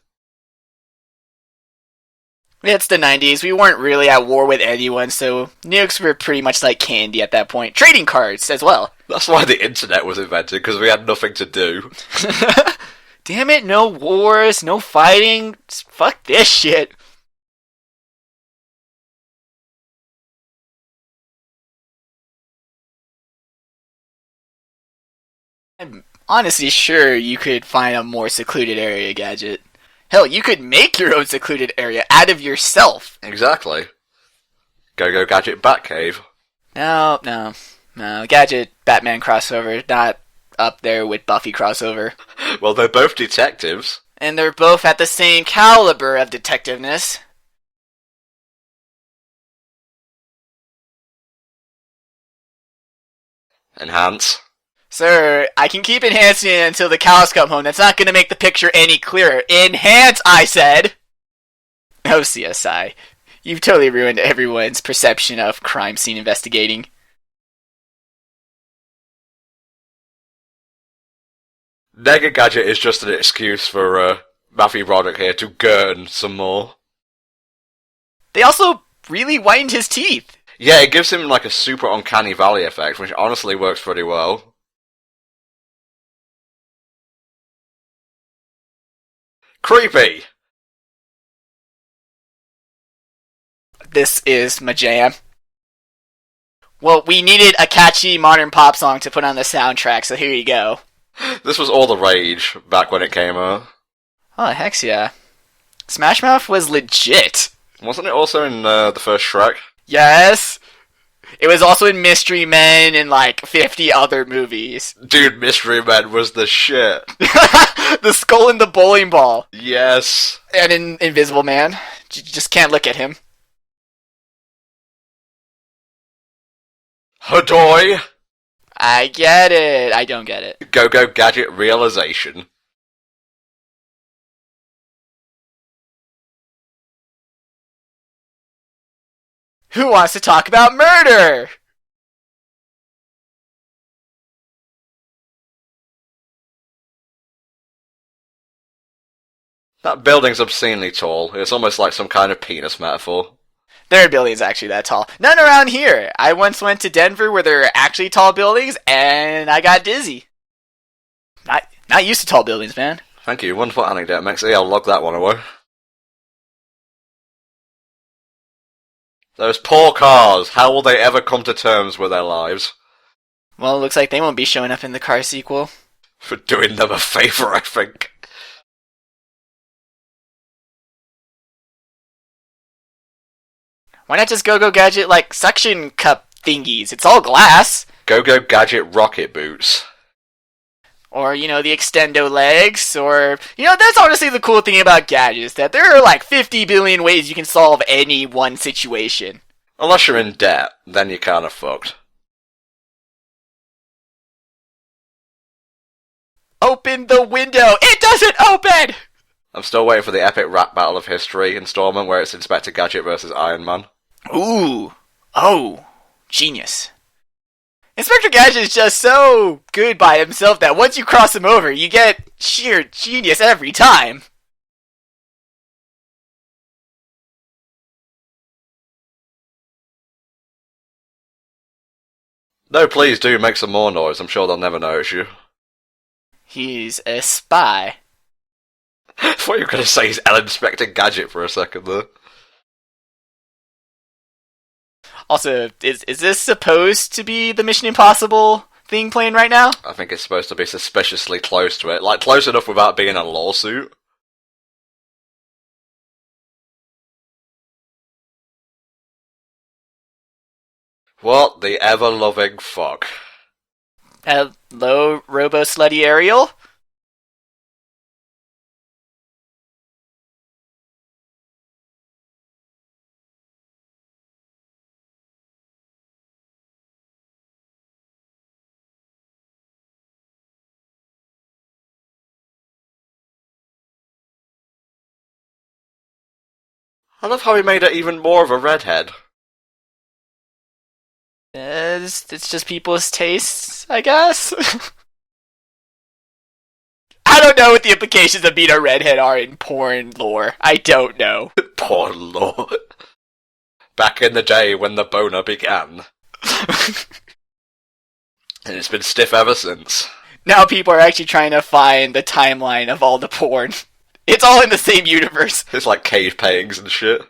It's the 90s. We weren't really at war with anyone, so nukes were pretty much like candy at that point. Trading cards as well. That's why the internet was invented, because we had nothing to do. Damn it, no wars, no fighting. Fuck this shit. I'm honestly sure you could find a more secluded area, Gadget. Hell, you could make your own secluded area out of yourself. Exactly. Go Gadget Batcave. No. Gadget, Batman crossover, not up there with Buffy crossover. Well, they're both detectives. And they're both at the same caliber of detectiveness. Enhance. Sir, I can keep enhancing it until the cows come home. That's not going to make the picture any clearer. Enhance, I said! Oh, CSI. You've totally ruined everyone's perception of crime scene investigating. Nega Gadget is just an excuse for Matthew Broderick here to gurn some more. They also really whitened his teeth. Yeah, it gives him like a super uncanny valley effect, which honestly works pretty well. Creepy! This is my jam. Well, we needed a catchy modern pop song to put on the soundtrack, so here you go. This was all the rage back when it came out. Oh, heck yeah. Smash Mouth was legit. Wasn't it also in the first Shrek? Yes. It was also in Mystery Men and like 50 other movies. Dude, Mystery Men was the shit. The skull and the bowling ball. Yes. And in Invisible Man. You just can't look at him. Hadoy! I get it. I don't get it. Go Gadget realization. Who wants to talk about murder? That building's obscenely tall. It's almost like some kind of penis metaphor. There are buildings actually that tall. None around here. I once went to Denver where there are actually tall buildings, and I got dizzy. Not used to tall buildings, man. Thank you. Wonderful anecdote, Maxie. I'll log that one away. Those poor cars. How will they ever come to terms with their lives? Well, it looks like they won't be showing up in the car sequel. For doing them a favour, I think. Why not just Go-Go Gadget, like, suction cup thingies? It's all glass. Go-Go Gadget rocket boots. Or, the extendo legs, or... that's honestly the cool thing about gadgets, that there are like 50 billion ways you can solve any one situation. Unless you're in debt, then you're kinda fucked. Open the window! It doesn't open! I'm still waiting for the epic rap battle of history installment where it's Inspector Gadget versus Iron Man. Ooh. Oh. Genius. Inspector Gadget is just so good by himself that once you cross him over, you get sheer genius every time. No, please do make some more noise. I'm sure they'll never notice you. He's a spy. I thought you were going to say he's Inspector Gadget for a second there. Also, is this supposed to be the Mission Impossible thing playing right now? I think it's supposed to be suspiciously close to it. Like, close enough without being a lawsuit. What the ever-loving fuck? Hello, Robo-Slutty Ariel? I love how he made it even more of a redhead. It's just people's tastes, I guess. I don't know what the implications of being a redhead are in porn lore. I don't know. Porn lore. Back in the day when the boner began. And it's been stiff ever since. Now people are actually trying to find the timeline of all the porn. It's all in the same universe. It's like cave paintings and shit.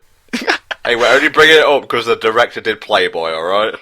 Hey, we're only bringing it up because the director did Playboy, alright?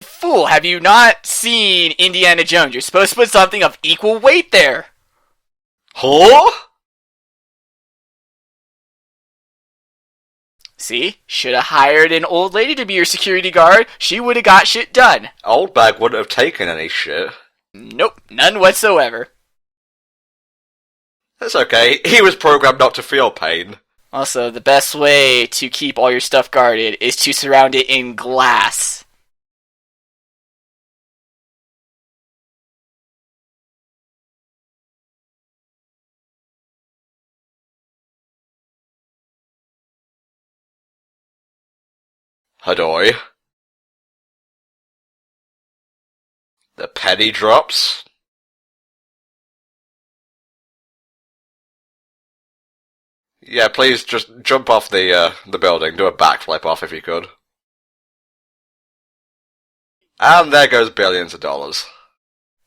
Fool, have you not seen Indiana Jones? You're supposed to put something of equal weight there. Huh? See? Should have hired an old lady to be your security guard. She would have got shit done. Old bag wouldn't have taken any shit. Nope, none whatsoever. That's okay. He was programmed not to feel pain. Also, the best way to keep all your stuff guarded is to surround it in glass. Hadoy. The penny drops. Yeah, please just jump off the building. Do a backflip off if you could. And there goes billions of dollars.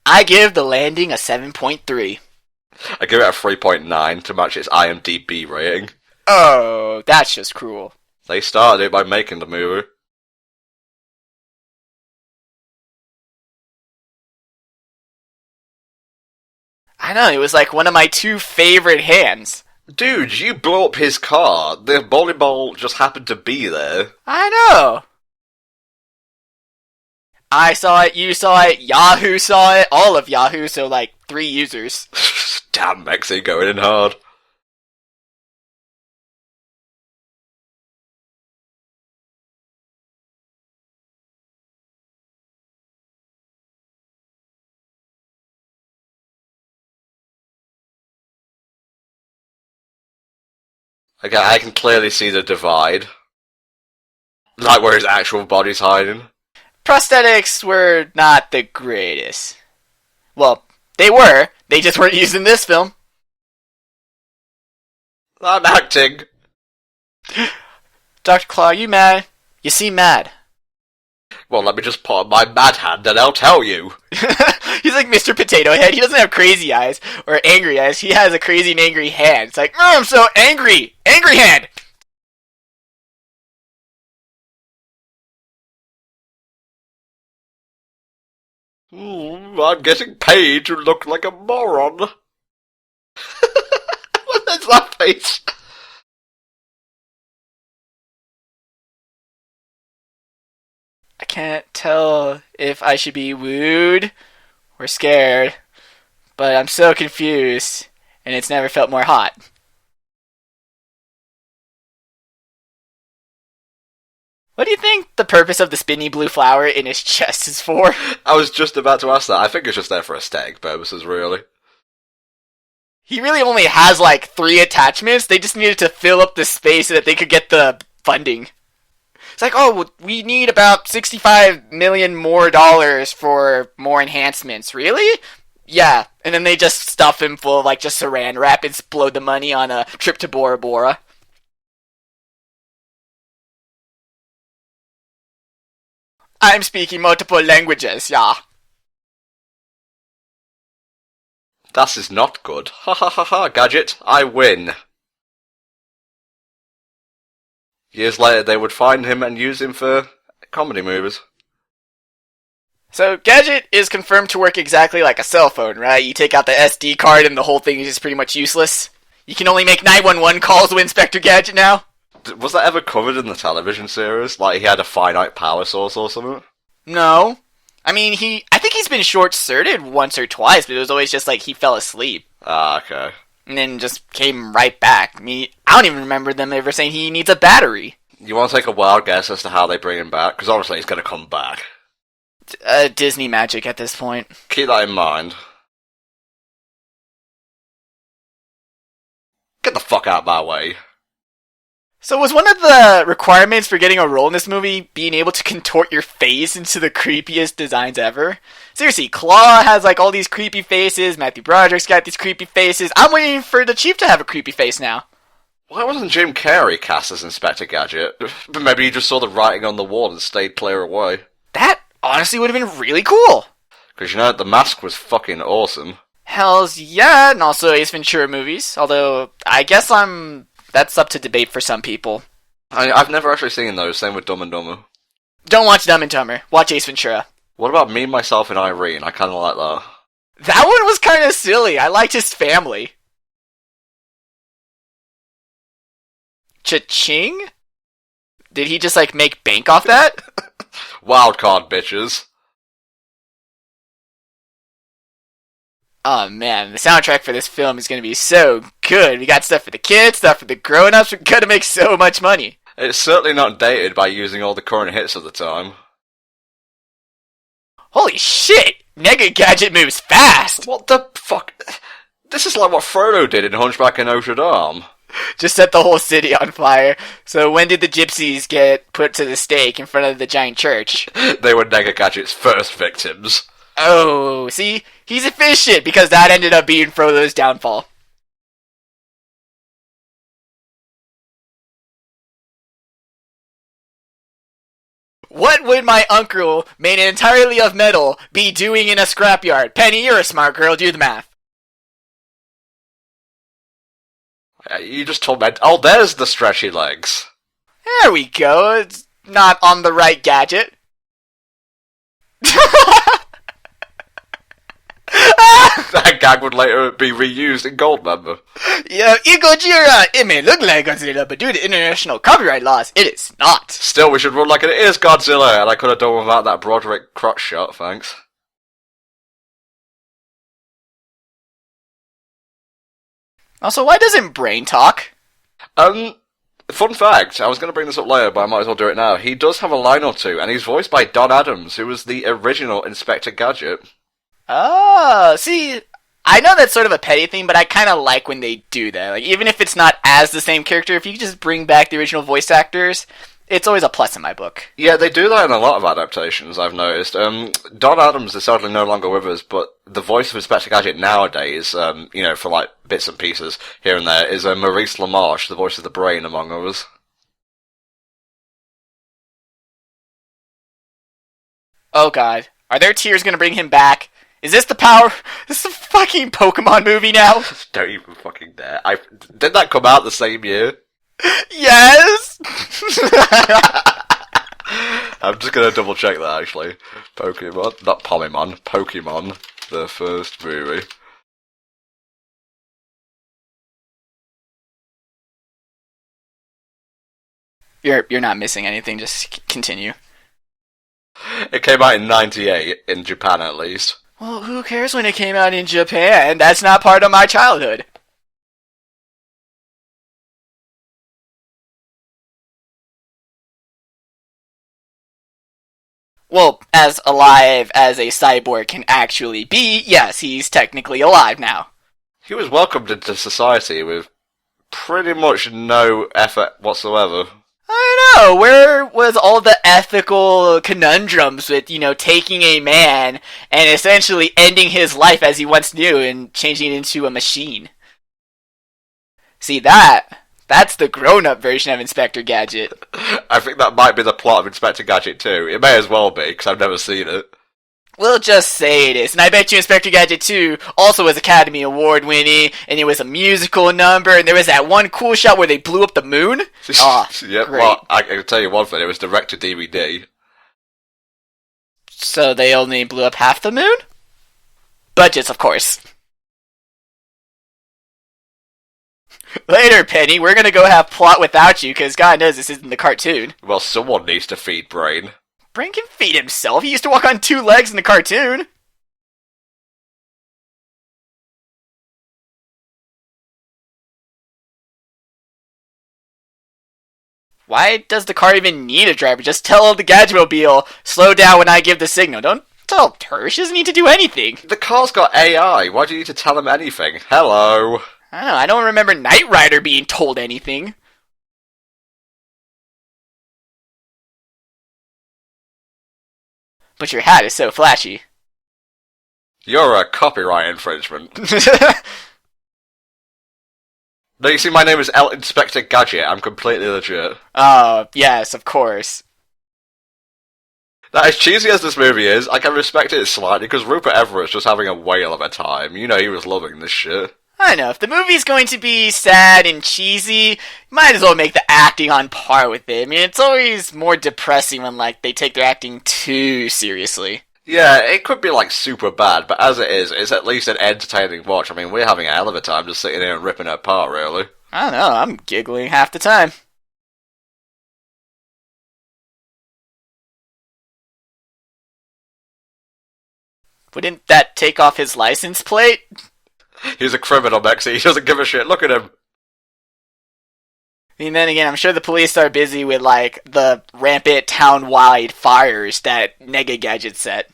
I give the landing a 7.3. I give it a 3.9 to match its IMDb rating. Oh, that's just cruel. They started it by making the movie. I know, it was like one of my two favorite hands. Dude, you blew up his car. The bowling ball just happened to be there. I know. I saw it, you saw it, Yahoo saw it, all of Yahoo, so like 3 users. Damn, Mexi going in hard. Okay, I can clearly see the divide. Like where his actual body's hiding. Prosthetics were not the greatest. Well, they were. They just weren't used in this film. I'm acting. Dr. Claw, you mad? You seem mad. Well, let me just put up my mad hand and I'll tell you. He's like Mr. Potato Head. He doesn't have crazy eyes or angry eyes. He has a crazy and angry hand. It's like, I'm so angry. Angry hand. I'm getting paid to look like a moron. What is that face? I can't tell if I should be wooed or scared, but I'm so confused, and it's never felt more hot. What do you think the purpose of the spinny blue flower in his chest is for? I was just about to ask that. I think it's just there for aesthetic purposes, really. He really only has like 3 attachments. They just needed to fill up the space so that they could get the funding. It's like, oh, we need about $65 million more for more enhancements. Really? Yeah. And then they just stuff him full of like just saran wrap and explode the money on a trip to Bora Bora. I'm speaking multiple languages, yeah. That is not good. Ha ha ha ha, Gadget, I win. Years later, they would find him and use him for comedy movies. So, Gadget is confirmed to work exactly like a cell phone, right? You take out the SD card and the whole thing is just pretty much useless. You can only make 911 calls with Inspector Gadget now. Was that ever covered in the television series? Like he had a finite power source or something? No. I mean, I think he's been short-circuited once or twice, but it was always just like he fell asleep. Ah, okay. And then just came right back. I mean, I don't even remember them ever saying he needs a battery. You want to take a wild guess as to how they bring him back? Because obviously he's going to come back. Disney magic at this point. Keep that in mind. Get the fuck out of my way. So was one of the requirements for getting a role in this movie being able to contort your face into the creepiest designs ever? Seriously, Claw has like all these creepy faces, Matthew Broderick's got these creepy faces. I'm waiting for the Chief to have a creepy face now. Why wasn't Jim Carrey cast as Inspector Gadget? But maybe he just saw the writing on the wall and stayed clear away. That honestly would have been really cool. Because, you know, the mask was fucking awesome. Hells yeah, and also Ace Ventura movies. Although, I guess that's up to debate for some people. I've never actually seen those, same with Dumb and Dumber. Don't watch Dumb and Dumber, watch Ace Ventura. What about Me, Myself, and Irene? I kinda like that. That one was kinda silly, I liked his family. Cha-ching? Did he just like make bank off that? Wildcard, bitches. Oh man, the soundtrack for this film is going to be so good. We got stuff for the kids, stuff for the grown-ups. We're going to make so much money. It's certainly not dated by using all the current hits of the time. Holy shit! Nega Gadget moves fast! What the fuck? This is like what Frodo did in Hunchback of Notre Dame. Just set the whole city on fire. So when did the gypsies get put to the stake in front of the giant church? They were Nega Gadget's first victims. Oh, see? He's efficient because that ended up being Frodo's downfall. What would my uncle, made entirely of metal, be doing in a scrapyard? Penny, you're a smart girl. Do the math. You just told me. Oh, there's the stretchy legs. There we go. It's not on the right gadget. That gag would later be reused in Goldmember. Yeah, Gojira, it may look like Godzilla, but due to international copyright laws, it is not. Still, we should run like it is Godzilla, and I could have done without that Broderick crotch shot, thanks. Also, why doesn't Brain talk? Um, Fun fact, I was going to bring this up later, but I might as well do it now. He does have a line or two, and he's voiced by Don Adams, who was the original Inspector Gadget. Oh, see, I know that's sort of a petty thing, but I kind of like when they do that. Like, even if it's not as the same character, if you just bring back the original voice actors, it's always a plus in my book. Yeah, they do that in a lot of adaptations, I've noticed. Don Adams is sadly no longer with us, but the voice of Inspector Gadget nowadays, for like bits and pieces here and there, is Maurice LaMarche, the voice of the Brain, among others. Oh god, are their tears gonna bring him back? Is this the power? This is a fucking Pokemon movie now? Don't even fucking dare. Did that come out the same year? Yes! I'm just gonna double check that actually. Pokemon, not Pomimon, Pokemon, the first movie. You're not missing anything, just continue. It came out in '98, in Japan at least. Well, who cares when it came out in Japan? That's not part of my childhood. Well, as alive as a cyborg can actually be, yes, he's technically alive now. He was welcomed into society with pretty much no effort whatsoever. I know, where was all the ethical conundrums with, taking a man and essentially ending his life as he once knew and changing it into a machine? See, that's the grown-up version of Inspector Gadget. I think that might be the plot of Inspector Gadget 2. It may as well be, because I've never seen it. We'll just say it is. And I bet you Inspector Gadget 2 also was Academy Award winning, and it was a musical number, and there was that one cool shot where they blew up the moon. Yeah, great. Well, I can tell you one thing, it was direct to DVD. So they only blew up half the moon? Budgets, of course. Later, Penny, we're gonna go have plot without you, because God knows this isn't the cartoon. Well, someone needs to feed Brain. Brain can feed himself. He used to walk on 2 legs in the cartoon. Why does the car even need a driver? Just tell the Gadgetmobile, slow down when I give the signal. Don't tell her. She doesn't need to do anything. The car's got AI. Why do you need to tell him anything? Hello. I don't remember Knight Rider being told anything. But your hat is so flashy. You're a copyright infringement. No, you see, my name is Inspector Gadget. I'm completely legit. Oh, yes, of course. Now, as cheesy as this movie is, I can respect it slightly because Rupert Everett's just having a whale of a time. You know he was loving this shit. I know, if the movie's going to be sad and cheesy, might as well make the acting on par with it. I mean, it's always more depressing when, they take their acting too seriously. Yeah, it could be, super bad, but as it is, it's at least an entertaining watch. I mean, we're having a hell of a time just sitting here and ripping it apart, really. I don't know, I'm giggling half the time. Wouldn't that take off his license plate? He's a criminal, Mexi. He doesn't give a shit. Look at him. And then again, I'm sure the police are busy with, the rampant town-wide fires that Nega Gadget set.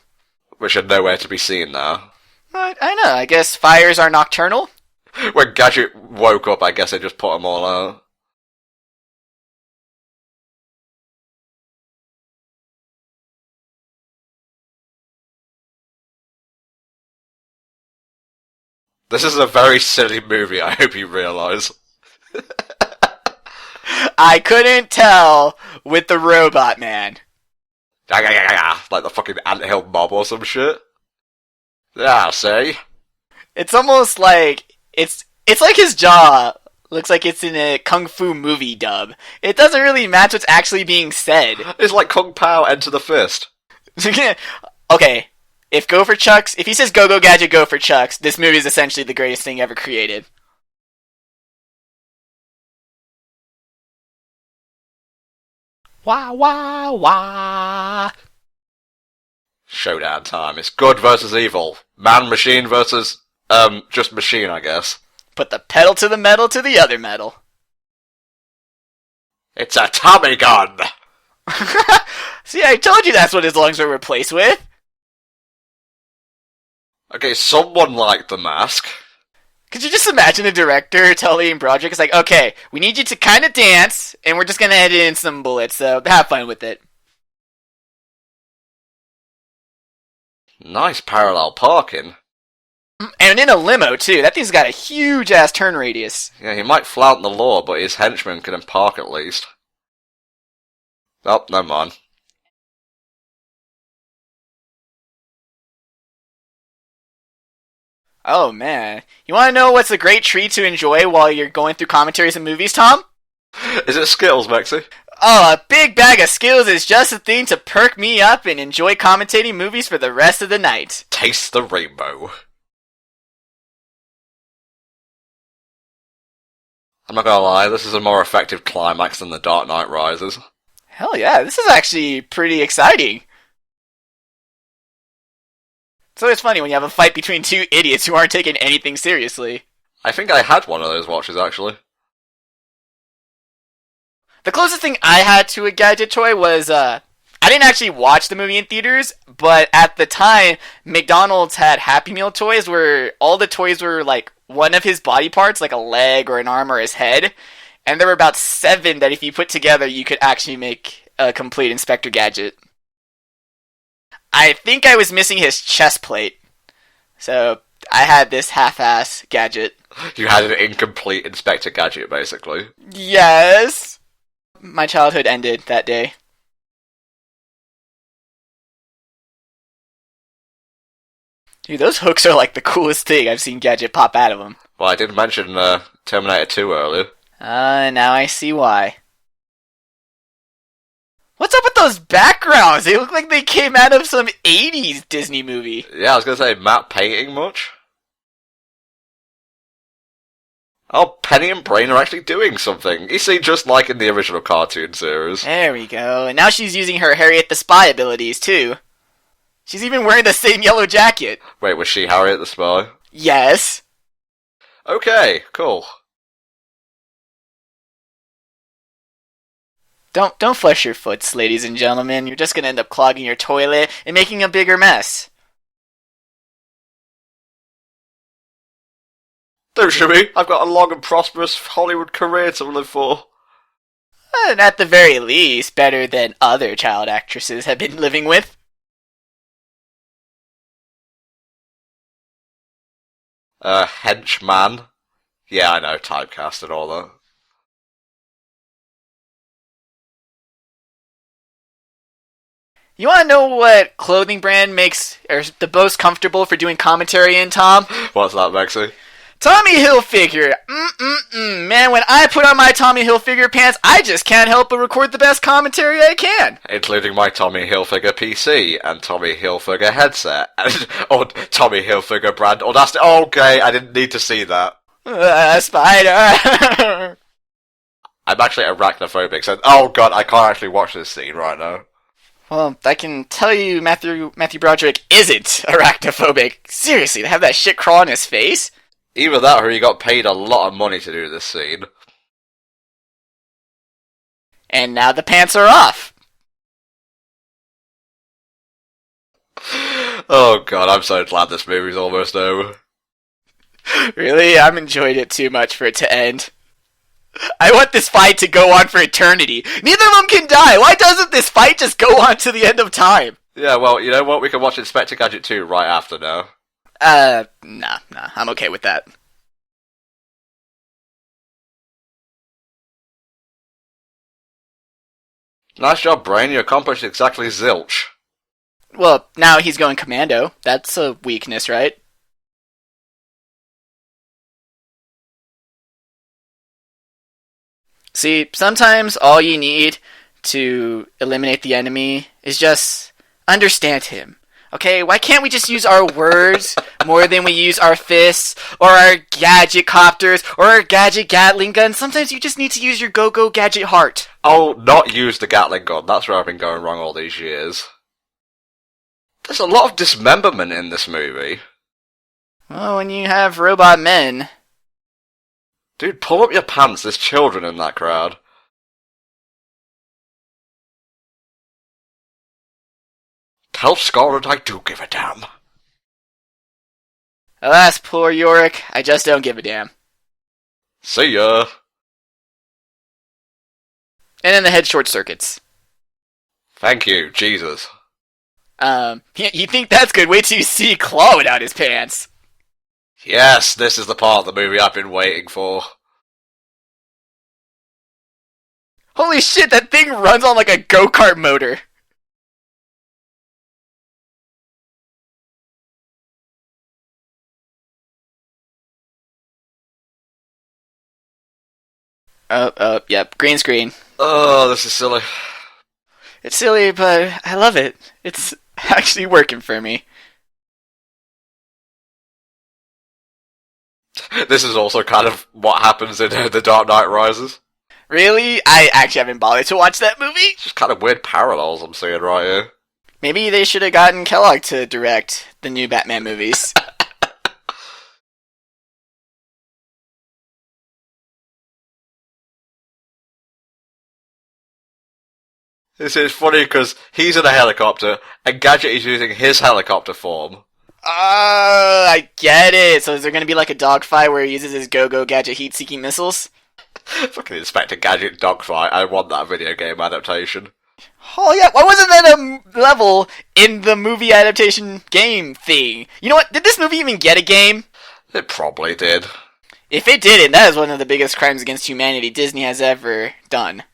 Which are nowhere to be seen now. I know, I guess fires are nocturnal? When Gadget woke up, I guess they just put them all out. This is a very silly movie, I hope you realise. I couldn't tell with the Robot Man. Like the fucking anthill mob or some shit. Yeah, see? It's almost like it's like his jaw looks like it's in a kung fu movie dub. It doesn't really match what's actually being said. It's like Kung Pao Enter the Fist. Okay, if he says go go gadget go for Chucks, this movie is essentially the greatest thing ever created. Wah wah wah. Showdown time. It's good versus evil. Man machine versus just machine, I guess. Put the pedal to the metal to the other metal. It's a Tommy gun! See, I told you that's what his lungs were replaced with. Okay, someone liked the mask. Could you just imagine the director telling Broderick, it's like, okay, we need you to kind of dance, and we're just going to edit in some bullets, so have fun with it. Nice parallel parking. And in a limo, too. That thing's got a huge-ass turn radius. Yeah, he might flout the law, but his henchmen can park at least. Oh, never mind. Oh, man. You want to know what's a great treat to enjoy while you're going through commentaries and movies, Tom? Is it Skittles, Mexi? Oh, a big bag of Skittles is just the thing to perk me up and enjoy commentating movies for the rest of the night. Taste the rainbow. I'm not gonna lie, this is a more effective climax than The Dark Knight Rises. Hell yeah, this is actually pretty exciting. It's always funny when you have a fight between two idiots who aren't taking anything seriously. I think I had one of those watches, actually. The closest thing I had to a gadget toy was, I didn't actually watch the movie in theaters, but at the time, McDonald's had Happy Meal toys where all the toys were like one of his body parts, like a leg or an arm or his head, and there were about 7 that if you put together, you could actually make a complete Inspector Gadget. I think I was missing his chest plate, so I had this half-ass gadget. You had an incomplete Inspector Gadget, basically. Yes! My childhood ended that day. Dude, those hooks are like the coolest thing I've seen Gadget pop out of them. Well, I did mention Terminator 2 earlier. Now I see why. What's up with those backgrounds? They look like they came out of some 80s Disney movie. Yeah, I was gonna say, matte painting much? Oh, Penny and Brain are actually doing something. You see, just like in the original cartoon series. There we go. And now she's using her Harriet the Spy abilities, too. She's even wearing the same yellow jacket. Wait, was she Harriet the Spy? Yes. Okay, cool. Don't flush your foots, ladies and gentlemen. You're just gonna end up clogging your toilet and making a bigger mess. Don't shoot me. I've got a long and prosperous Hollywood career to live for. And at the very least, better than other child actresses have been living with. Henchman. Yeah, I know, typecast and all that. You want to know what clothing brand makes the most comfortable for doing commentary in, Tom? What's that, Mexi? Tommy Hilfiger. Man, when I put on my Tommy Hilfiger pants, I just can't help but record the best commentary I can. Including my Tommy Hilfiger PC and Tommy Hilfiger headset and Tommy Hilfiger brand audacity. Okay, I didn't need to see that. Spider. I'm actually arachnophobic, so oh god, I can't actually watch this scene right now. Well, I can tell you Matthew Broderick isn't arachnophobic. Seriously, to have that shit crawl on his face? Either that or he got paid a lot of money to do this scene. And now the pants are off. Oh god, I'm so glad this movie's almost over. Really? I'm enjoying it too much for it to end. I want this fight to go on for eternity. Neither of them can die. Why doesn't this fight just go on to the end of time? Yeah, well, you know what? We can watch Inspector Gadget 2 right after now. Nah, I'm okay with that. Nice job, Brain. You accomplished exactly zilch. Well, now he's going commando. That's a weakness, right? See, sometimes all you need to eliminate the enemy is just understand him. Okay, why can't we just use our words more than we use our fists, or our gadget copters, or our gadget Gatling gun? Sometimes you just need to use your go-go gadget heart. Oh, not use the Gatling gun. That's where I've been going wrong all these years. There's a lot of dismemberment in this movie. Well, when you have robot men... Dude, pull up your pants, there's children in that crowd. Tell Scarlet I do give a damn. Alas, poor Yorick, I just don't give a damn. See ya. And then the head short circuits. Thank you, Jesus. You think that's good? Wait till you see Claw without his pants. Yes, this is the part of the movie I've been waiting for. Holy shit, that thing runs on like a go-kart motor. Yep, green screen. Oh, this is silly. It's silly, but I love it. It's actually working for me. This is also kind of what happens in The Dark Knight Rises. Really? I actually haven't bothered to watch that movie. It's just kind of weird parallels I'm seeing right here. Maybe they should have gotten Kellogg to direct the new Batman movies. This is funny because he's in a helicopter, and Gadget is using his helicopter form. I get it. So is there going to be like a dogfight where he uses his Go-Go Gadget heat-seeking missiles? Fucking Inspector Gadget dogfight. I want that video game adaptation. Oh yeah, why wasn't that a level in the movie adaptation game thing? You know what? Did this movie even get a game? It probably did. If it didn't, that is one of the biggest crimes against humanity Disney has ever done.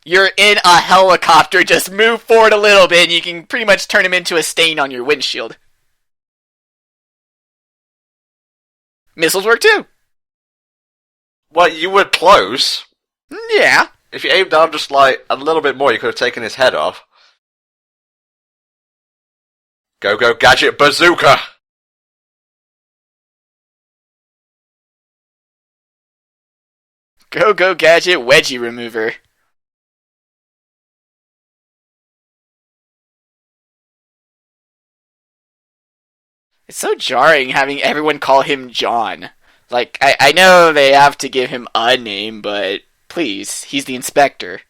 You're in a helicopter, just move forward a little bit and you can pretty much turn him into a stain on your windshield. Missiles work too. Well, you were close. Yeah. If you aimed down just like a little bit more, you could have taken his head off. Go Gadget Bazooka! Go Gadget Wedgie Remover. It's so jarring having everyone call him John. Like, I know they have to give him a name, but please, he's the inspector.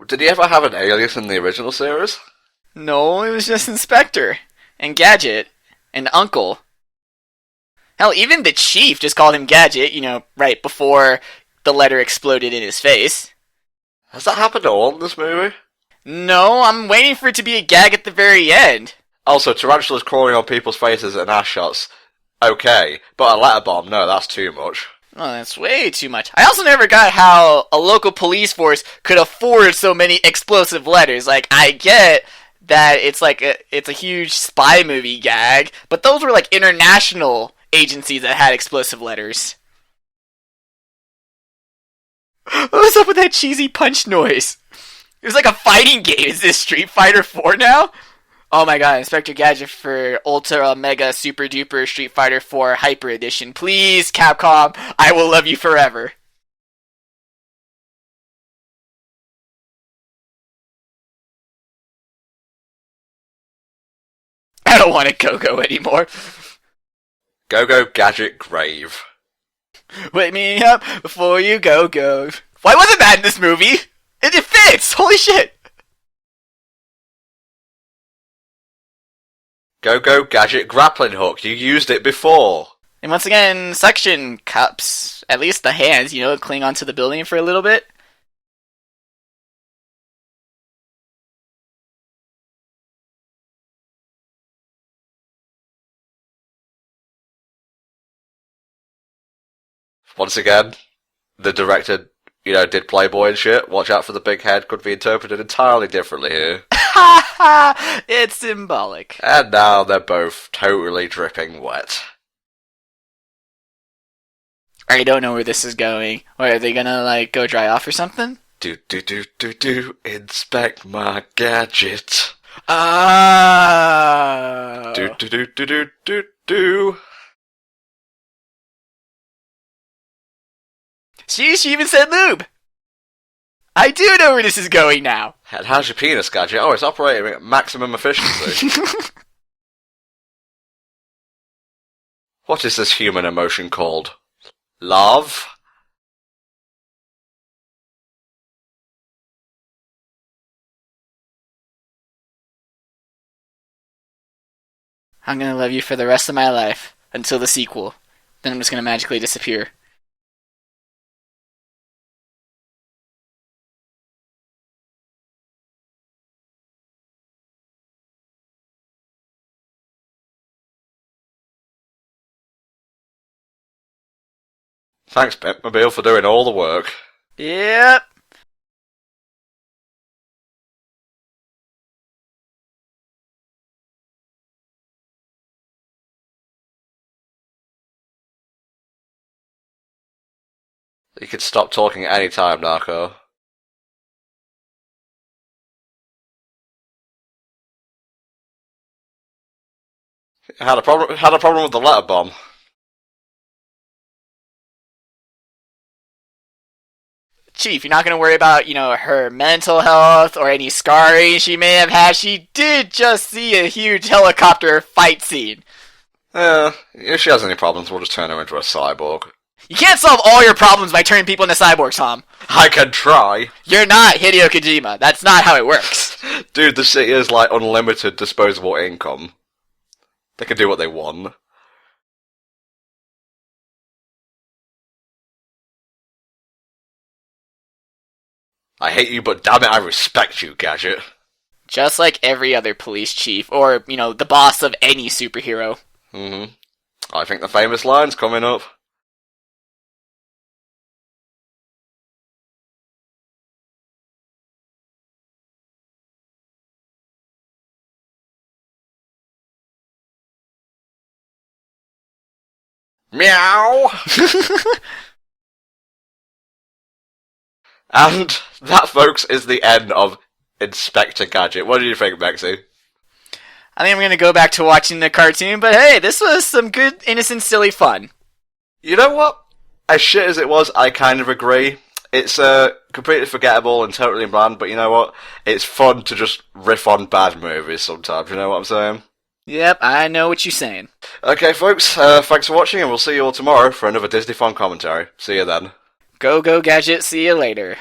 Did he ever have an alias in the original series? No, it was just Inspector. And Gadget. And Uncle. Hell, even the Chief just called him Gadget, right before the letter exploded in his face. Has that happened at all in this movie? No, I'm waiting for it to be a gag at the very end. Also, tarantulas crawling on people's faces and ass shots, okay. But a letter bomb, no, that's too much. Oh, that's way too much. I also never got how a local police force could afford so many explosive letters. Like, I get that it's a huge spy movie gag, but those were like international agencies that had explosive letters. What was up with that cheesy punch noise? It was like a fighting game. Is this Street Fighter 4 now? Oh my god, Inspector Gadget for Ultra Mega Super Duper Street Fighter 4 Hyper Edition. Please, Capcom, I will love you forever. I don't want to Go-Go anymore. Go Gadget Grave. Wake me up before you go. Why wasn't that in this movie? It fits! Holy shit! Go Gadget Grappling Hook. You used it before. And once again, suction cups. At least the hands, cling onto the building for a little bit. Once again, the director, did Playboy and shit. Watch out for the big head. Could be interpreted entirely differently here. Ha ha! It's symbolic. And now they're both totally dripping wet. I don't know where this is going. Or are they gonna, go dry off or something? Do, inspect my gadget. Oh. Do. She even said lube. I do know where this is going now. And how's your penis, Gadget? Oh, it's operating at maximum efficiency. What is this human emotion called? Love? I'm gonna love you for the rest of my life until the sequel. Then I'm just gonna magically disappear. Thanks, Pimp-mobile, for doing all the work. Yep. You could stop talking at any time, Narco. Had a problem with the letter bomb. Chief, you're not gonna worry about, her mental health or any scarring she may have had. She did just see a huge helicopter fight scene. If she has any problems, we'll just turn her into a cyborg. You can't solve all your problems by turning people into cyborgs, Tom. I can try. You're not Hideo Kojima. That's not how it works. Dude, the city is like unlimited disposable income. They can do what they want. I hate you, but damn it, I respect you, Gadget. Just like every other police chief, or, the boss of any superhero. I think the famous line's coming up. Meow! And that, folks, is the end of Inspector Gadget. What do you think, Maxie? I think I'm going to go back to watching the cartoon, but hey, this was some good, innocent, silly fun. You know what? As shit as it was, I kind of agree. It's completely forgettable and totally bland, but you know what? It's fun to just riff on bad movies sometimes, you know what I'm saying? Yep, I know what you're saying. Okay, folks, thanks for watching, and we'll see you all tomorrow for another Disneython commentary. See you then. Go, Gadget, see you later.